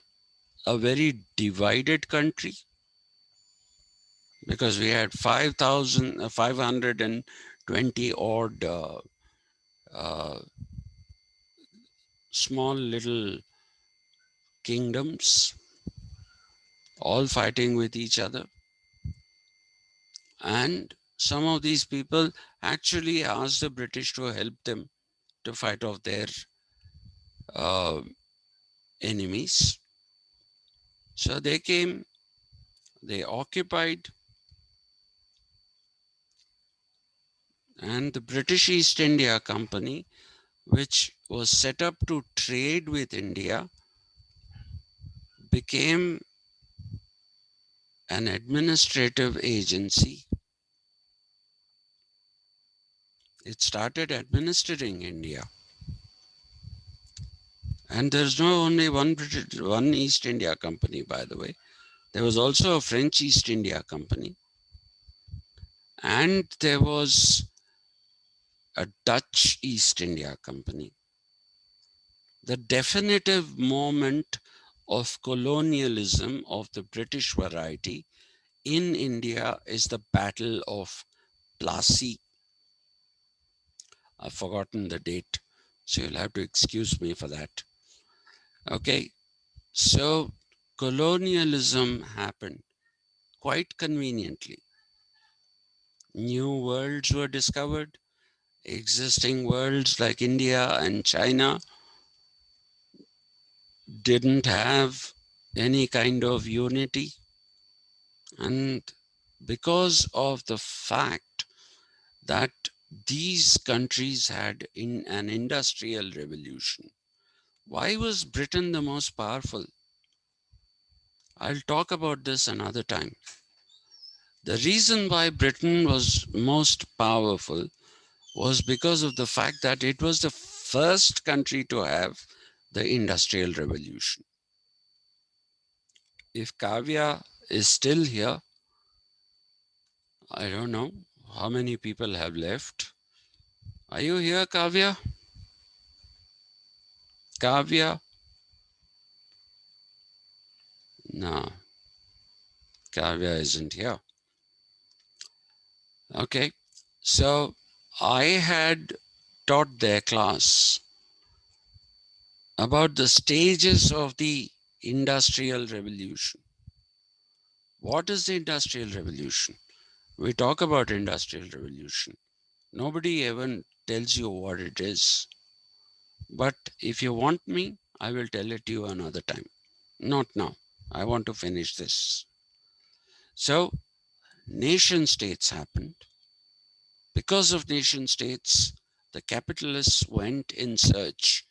a very divided country because we had 520 odd uh, small little kingdoms, all fighting with each other. And some of these people actually asked the British to help them to fight off their uh, enemies. So they came, they occupied, and the British East India Company, which was set up to trade with India, became an administrative agency. It started administering India. And there's no only one East India Company, by the way. There was also a French East India Company. And there was a Dutch East India Company. The definitive moment of colonialism of the British variety in India is the Battle of Plassey. I've forgotten the date, so you'll have to excuse me for that. Okay, so colonialism happened quite conveniently. New worlds were discovered. Existing worlds like India and China didn't have any kind of unity. And because of the fact that these countries had in an industrial revolution, why was Britain the most powerful? I'll talk about this another time. The reason why Britain was most powerful was because of the fact that it was the first country to have the industrial revolution. If Kavya is still here, I don't know how many people have left. Are you here, Kavya? Kavya? No, Kavya isn't here. Okay, so I had taught their class about the stages of the industrial revolution. What is the industrial revolution? We talk about industrial revolution. Nobody ever tells you what it is. But if you want me, I will tell it to you another time. Not now. I want to finish this. So, nation states happened. Because of nation states, the capitalists went in search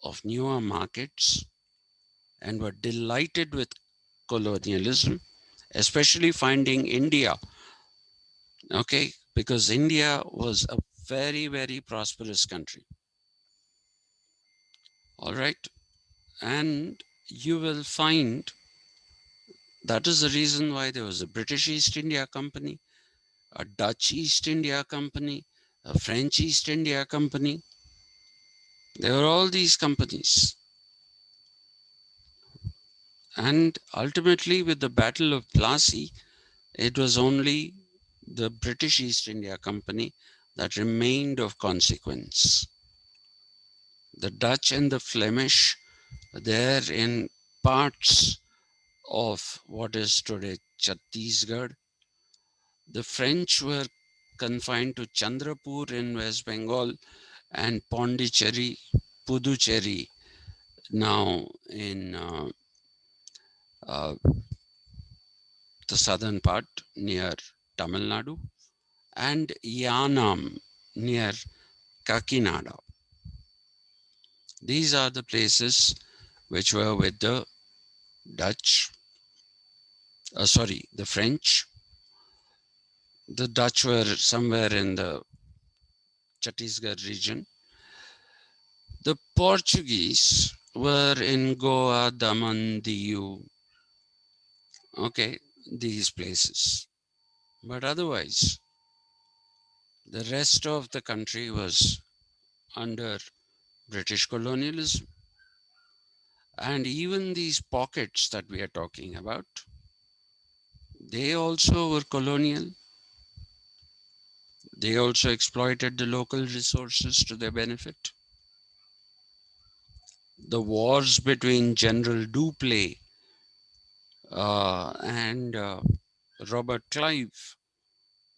of newer markets and were delighted with colonialism, especially finding India. Okay, because India was a very, very prosperous country. All right, and you will find that is the reason why there was a British East India Company, a Dutch East India Company, a French East India Company. There were all these companies. And ultimately, with the Battle of Plassey, it was only the British East India Company that remained of consequence. The Dutch and the Flemish were there in parts of what is today Chhattisgarh. The French were confined to Chandrapur in West Bengal and Pondicherry, Puducherry, now in uh, the southern part near Tamil Nadu, and Yanam near Kakinada. These are the places which were with the Dutch, the French. The Dutch were somewhere in the Chhattisgarh region. The Portuguese were in Goa, Daman, Diu, okay, these places. But otherwise, the rest of the country was under British colonialism. And even these pockets that we are talking about, they also were colonial. They also exploited the local resources to their benefit. The wars between General Dupleix and Robert Clive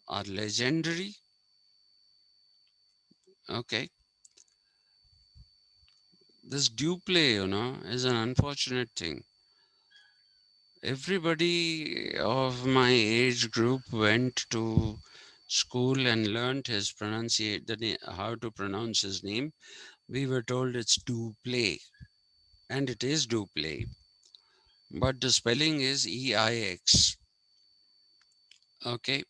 are legendary. Okay, this Dupleix, is an unfortunate thing. Everybody of my age group went to school and learned his how to pronounce his name. We were told it's Dupleix, and it is Dupleix, but the spelling is EIX. Okay,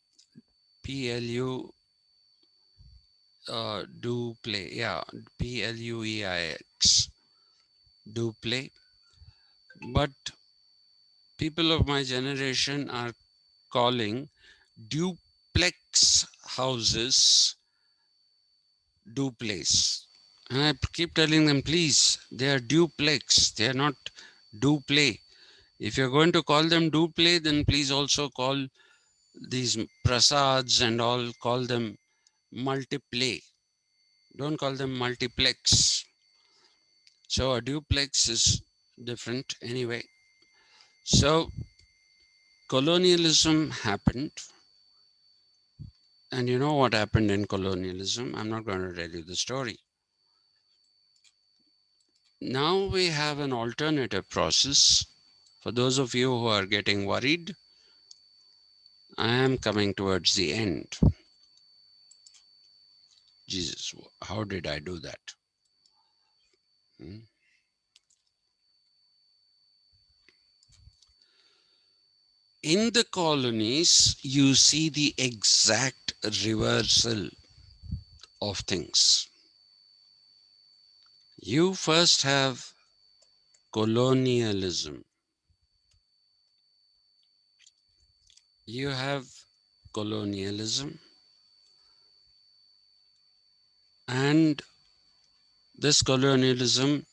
PLU Dupleix, yeah, PLUEIX, Dupleix. But people of my generation are calling duplex houses duplex. And I keep telling them, please, they are duplex, they are not duplay. If you're going to call them duplay, then please also call these prasads and all, call them multiplay. Don't call them multiplex. So a duplex is different anyway. So colonialism happened. And you know what happened in colonialism? I'm not going to tell you the story. Now we have an alternative process. For those of you who are getting worried, I am coming towards the end. Jesus, how did I do that? In the colonies, you see the exact reversal of things. You first have colonialism. You have colonialism, and this colonialism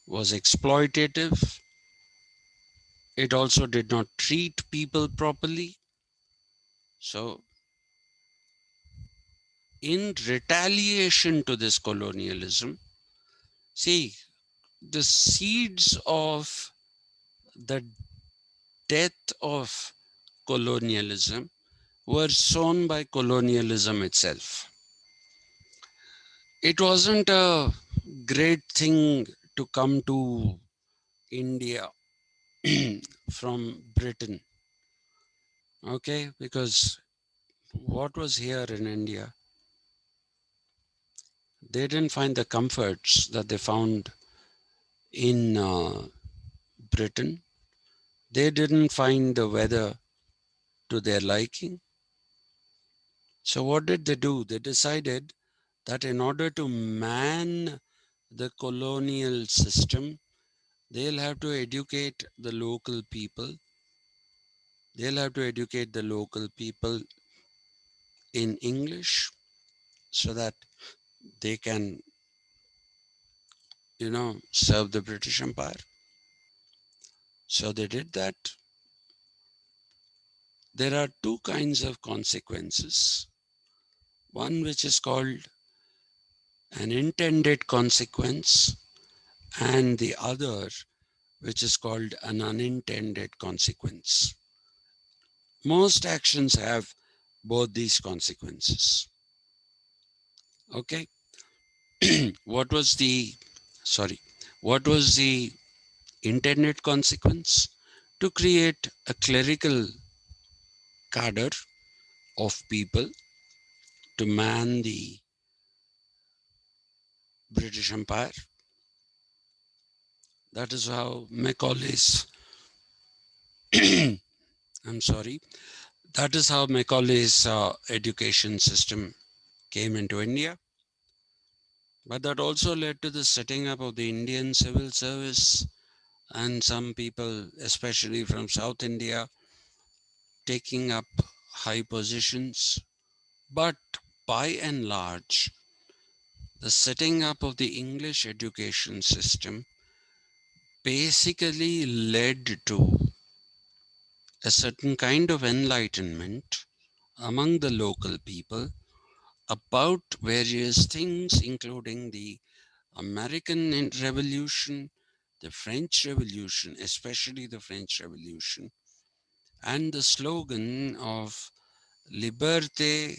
was exploitative. It also did not treat people properly. So, in retaliation to this colonialism, see, the seeds of the death of colonialism were sown by colonialism itself. It wasn't a great thing to come to India from Britain, okay? Because what was here in India, they didn't find the comforts that they found in Britain. They didn't find the weather to their liking. So what did they do? They decided that in order to man the colonial system, they'll have to educate the local people. They'll have to educate the local people in English so that they can, serve the British Empire. So they did that. There are two kinds of consequences. One which is called an intended consequence, and the other which is called an unintended consequence. Most actions have both these consequences. Okay. what was the, sorry, what was the intended consequence? To create a clerical cadre of people to man the British Empire. That is how Macaulay's, I'm sorry, that is how Macaulay's education system came into India. But that also led to the setting up of the Indian civil service, and some people, especially from South India, taking up high positions. But by and large, the setting up of the English education system basically led to a certain kind of enlightenment among the local people about various things, including the American Revolution, the French Revolution, especially the French Revolution, and the slogan of liberté,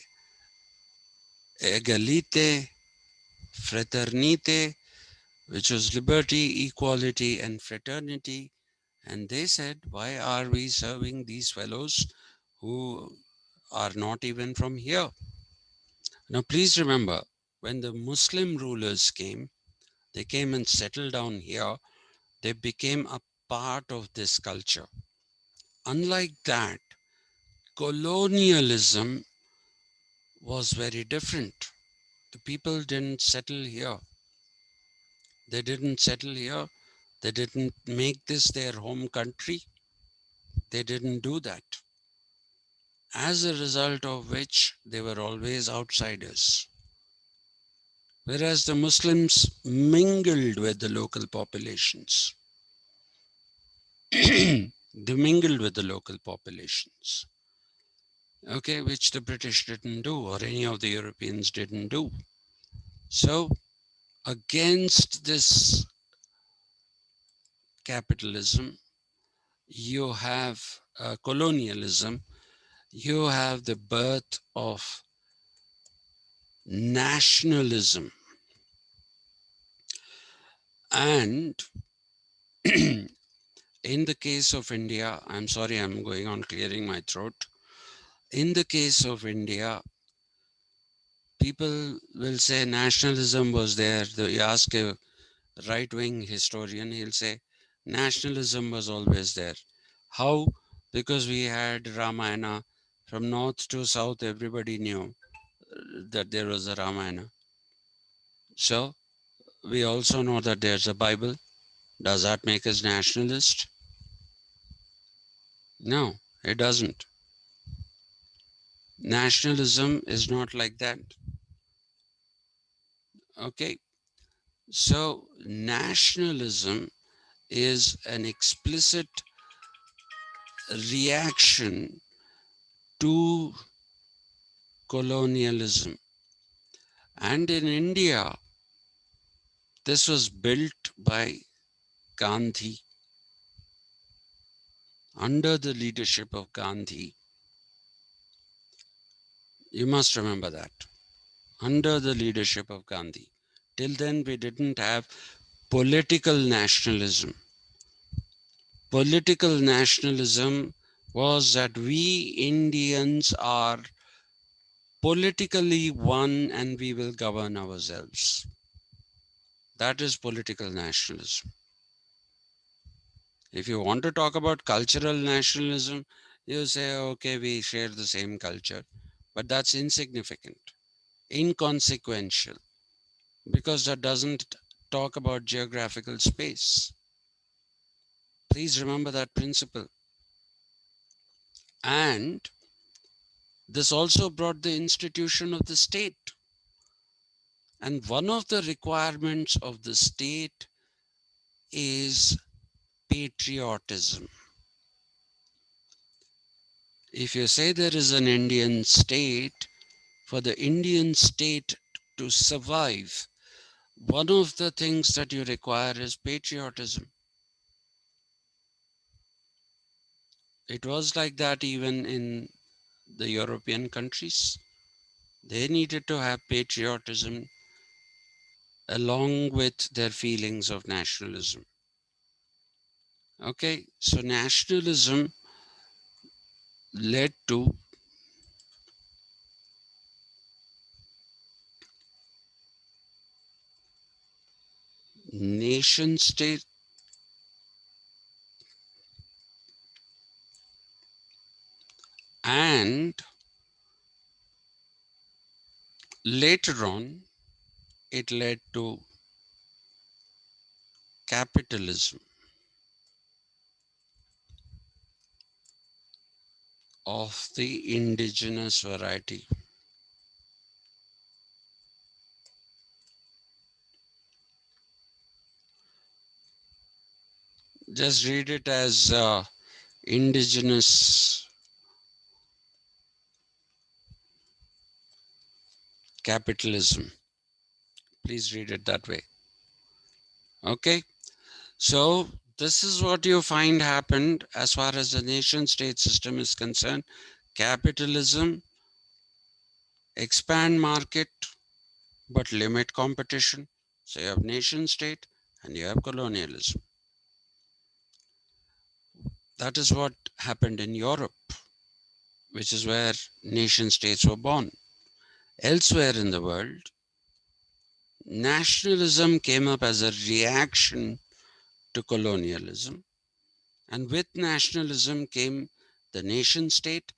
égalité, fraternité, which was liberty, equality, and fraternity. And they said, why are we serving these fellows who are not even from here? Now, please remember, when the Muslim rulers came, they came and settled down here, they became a part of this culture. Unlike that, colonialism was very different. The people didn't settle here. They didn't settle here. They didn't make this their home country. They didn't do that. As a result of which, they were always outsiders. Whereas the Muslims mingled with the local populations. They mingled with the local populations, okay, which the British didn't do, or any of the Europeans didn't do. So, against this capitalism, you have colonialism, you have the birth of nationalism. And in the case of India, I'm sorry, I'm going on clearing my throat. In the case of India, people will say nationalism was there. You ask a right wing historian, he'll say nationalism was always there. How? Because we had Ramayana from north to south, everybody knew that there was a Ramayana. So we also know that there's a Bible. Does that make us nationalist? No, it doesn't. Nationalism is not like that. Okay, so nationalism is an explicit reaction to colonialism. And in India, this was built by Gandhi, under the leadership of Gandhi. You must remember that. Under the leadership of Gandhi. Till then, we didn't have political nationalism. Political nationalism was that we Indians are politically one and we will govern ourselves. That is political nationalism. If you want to talk about cultural nationalism, you say, okay, we share the same culture. But that's insignificant, inconsequential, because that doesn't talk about geographical space. Please remember that principle. And this also brought the institution of the state. And one of the requirements of the state is patriotism. If you say there is an Indian state, for the Indian state to survive, one of the things that you require is patriotism. It was like that even in the European countries. They needed to have patriotism along with their feelings of nationalism. Okay, so nationalism led to nation state and later on it led to capitalism of the indigenous variety. Just read it as indigenous capitalism. Please read it that way. Okay, so this is what you find happened as far as the nation state system is concerned. Capitalism, expand market, but limit competition. So you have nation state and you have colonialism. That is what happened in Europe, which is where nation states were born. Elsewhere in the world, nationalism came up as a reaction to colonialism. And with nationalism came the nation state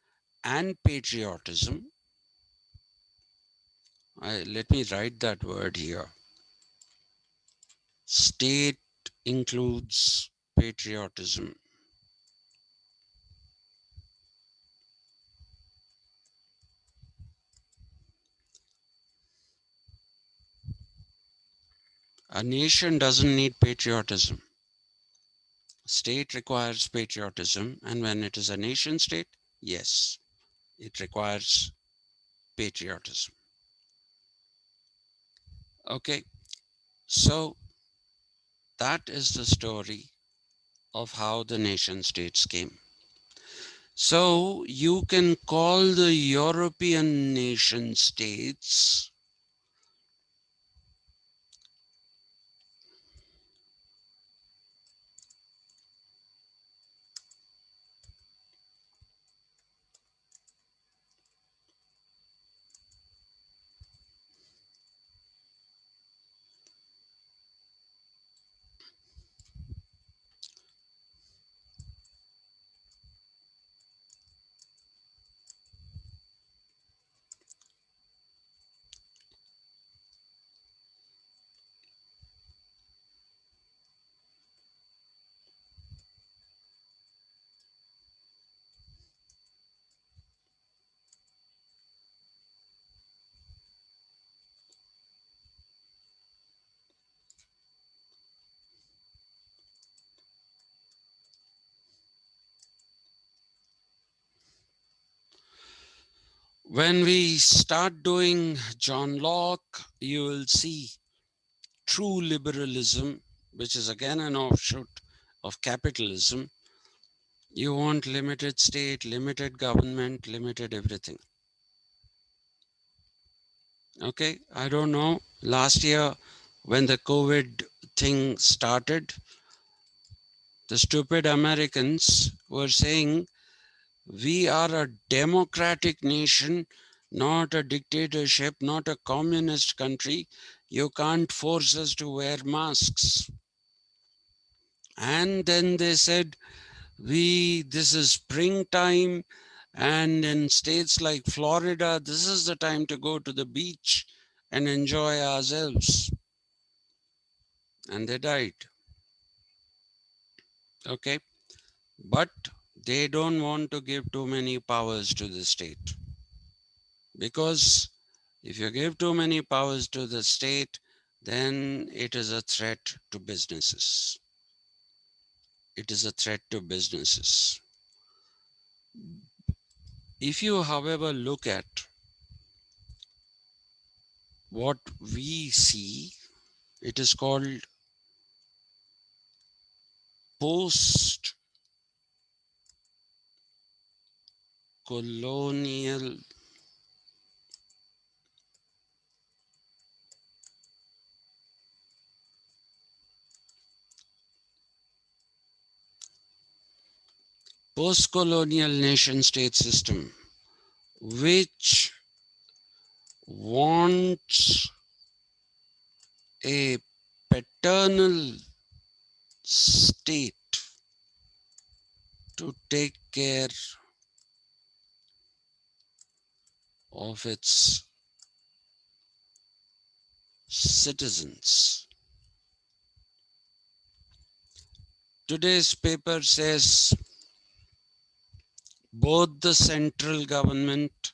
and patriotism. Let me write that word here. State includes patriotism. A nation doesn't need patriotism. State requires patriotism, and when it is a nation state, yes, it requires patriotism. Okay, so that is the story of how the nation states came. So you can call the European nation states when we start doing John Locke, you will see true liberalism, which is again an offshoot of capitalism. You want limited state, limited government, limited everything. Okay, I don't know. Last year, when the COVID thing started, the stupid Americans were saying, we are a democratic nation, not a dictatorship, not a communist country. You can't force us to wear masks. And then they said, this is springtime, and in states like Florida, this is the time to go to the beach and enjoy ourselves. And they died. Okay, but they don't want to give too many powers to the state, because if you give too many powers to the state, then it is a threat to businesses. It is a threat to businesses. If you, however, look at what we see, it is called post-colonial colonial post-colonial nation-state system, which wants a paternal state to take care of its citizens. Today's paper says both the central government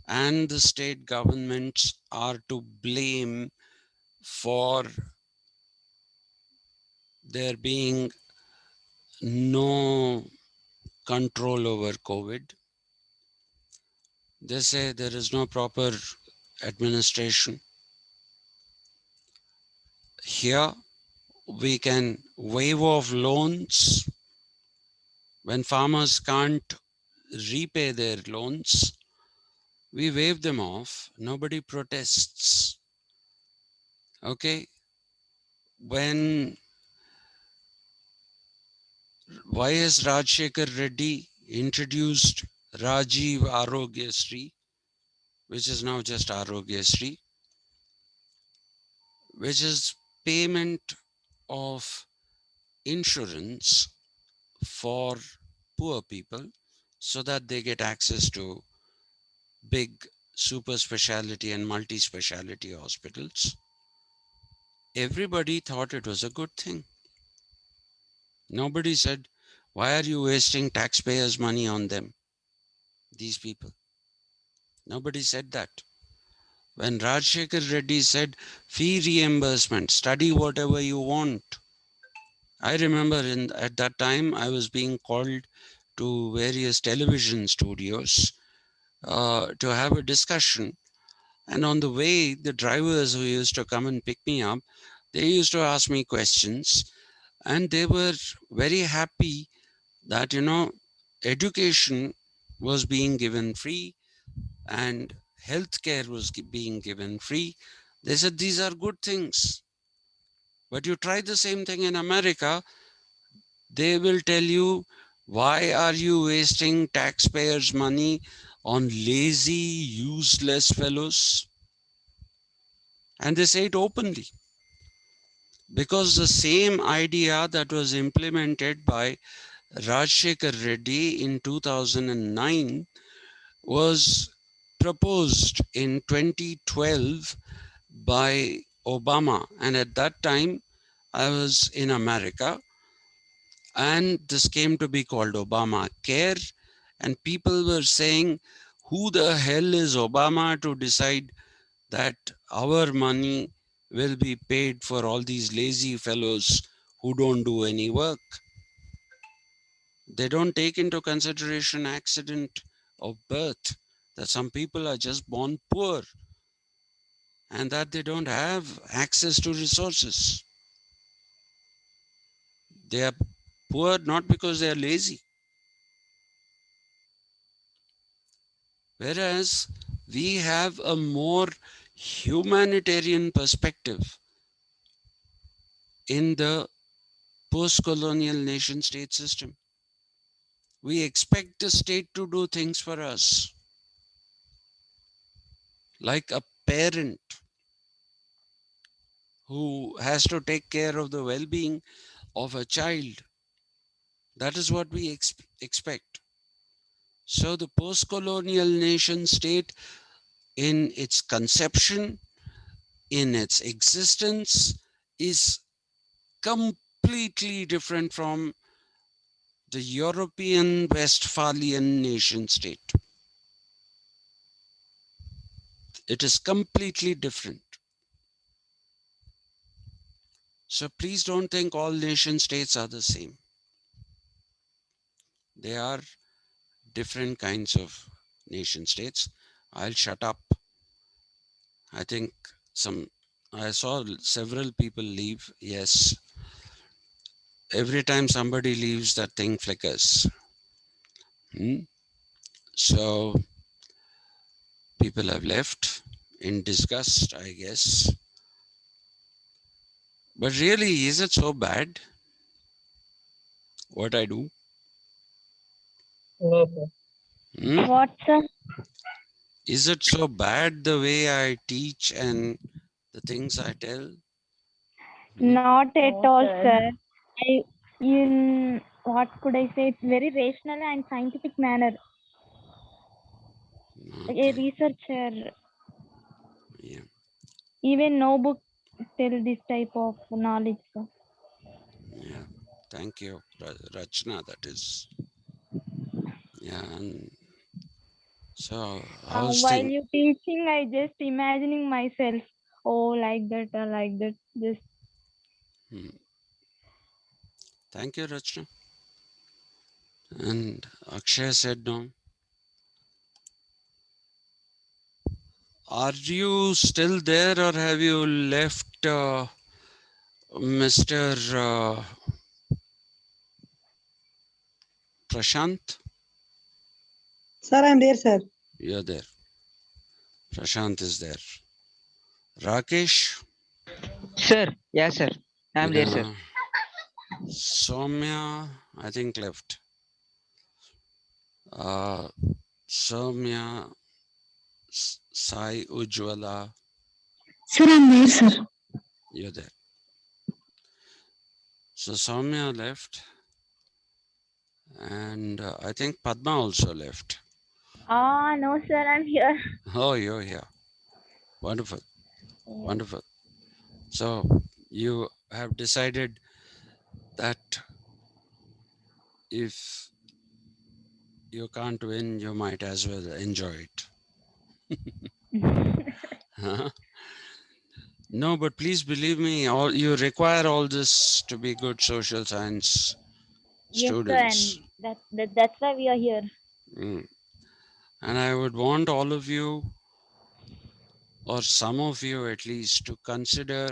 and the state governments are to blame for there being no control over COVID. They say there is no proper administration. Here, we can waive off loans when farmers can't repay their loans. We waive them off. Nobody protests. Okay. When Y.S. Rajshekhar Reddy introduced Rajiv Arogyasri, which is now just Arogyasri, which is payment of insurance for poor people so that they get access to big super specialty and multi specialty hospitals. Everybody thought it was a good thing. Nobody said, why are you wasting taxpayers' money on them, these people? Nobody said that. When Rajshekhar Reddy said, fee reimbursement, study whatever you want. I remember at that time, I was being called to various television studios to have a discussion. And on the way, the drivers who used to come and pick me up, they used to ask me questions. And they were very happy that, education was being given free and healthcare was being given free. They said these are good things. But you try the same thing in America, they will tell you, why are you wasting taxpayers' money on lazy, useless fellows? And they say it openly. Because the same idea that was implemented by Rajshekhar Reddy in 2009 was proposed in 2012 by Obama. And at that time, I was in America, and this came to be called Obamacare. And people were saying, who the hell is Obama to decide that our money will be paid for all these lazy fellows who don't do any work? They don't take into consideration accident of birth, that some people are just born poor and that they don't have access to resources. They are poor not because they are lazy. Whereas we have a more humanitarian perspective in the post-colonial nation-state system. We expect the state to do things for us, like a parent who has to take care of the well-being of a child. That is what we expect. So the post-colonial nation-state, in its conception, in its existence, is completely different from the European Westphalian nation-state. It is completely different. So please don't think all nation-states are the same. They are different kinds of nation-states. I'll shut up. I think I saw several people leave. Yes. Every time somebody leaves, that thing flickers. So people have left in disgust, I guess. But really, is it so bad what I do? No, sir. Hmm? What, sir? Is it so bad the way I teach and the things I tell? Hmm? Not at No, all, sir. sir. In what could I say? It's very rational and scientific manner. A Okay. researcher, Yeah. even no book tell this type of knowledge, sir. Yeah. Thank you, Rachna. That is. Yeah. And so how's While thing? you teaching, I just imagining myself. Oh, like that, like that. Just Hmm. Thank you, Rachna. And Akshay said no. Are you still there or have you left, Mr. Prashant? Sir, I'm there, sir. You're there. Prashant is there. Rakesh? Sir, yeah, sir. I'm there, sir. Yeah. Soumya, I think left. Soumya, Sai Ujwala, Sir, I'm there, sir. you're there. So Soumya left, and I think Padma also left. No, sir, I'm here. Oh, you're here. Wonderful, wonderful. So you have decided that if you can't win, you might as well enjoy it. Huh? No, but please believe me, all you require all this to be good social science Yes, sir, and students. that's why we are here. Mm. And I would want all of you, or some of you at least, to consider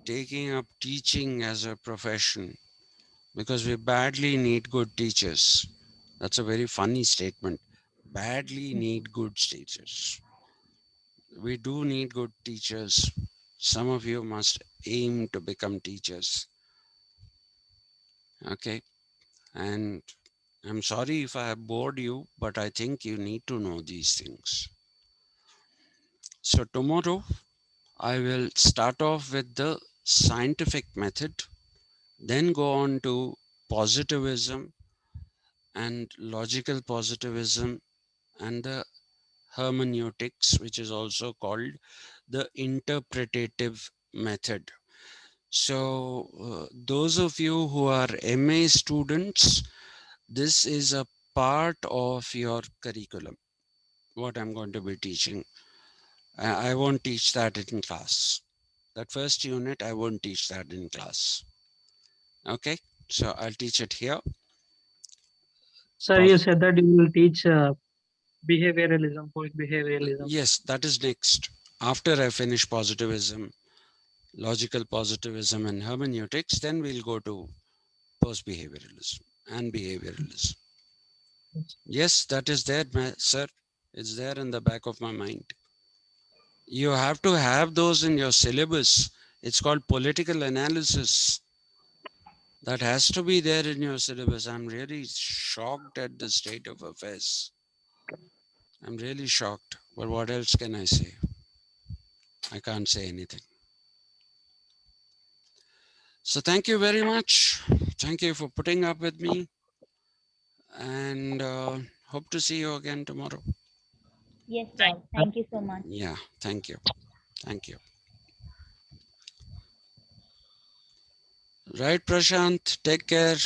taking up teaching as a profession, because we badly need good teachers. That's a very funny statement. Badly need good teachers. We do need good teachers. Some of you must aim to become teachers. Okay. And I'm sorry if I have bored you, but I think you need to know these things. So tomorrow I will start off with the scientific method, then go on to positivism and logical positivism and the hermeneutics, which is also called the interpretative method. So those of you who are MA students, this is a part of your curriculum, what I'm going to be teaching. I won't teach that in class. That first unit, I won't teach that in class. Okay, so I'll teach it here. Sir, you said that you will teach behavioralism, post-behavioralism. Yes, that is next. After I finish positivism, logical positivism and hermeneutics, then we'll go to post-behavioralism and behavioralism. Yes, that is there, sir. It's there in the back of my mind. You have to have those in your syllabus. It's called political analysis. That has to be there in your syllabus. I'm really shocked at the state of affairs. I'm really shocked. But what else can I say? I can't say anything. So thank you very much. Thank you for putting up with me. And hope to see you again tomorrow. Yes, sir. Thank you so much. Yeah, thank you. Thank you. Right, Prashant. Take care.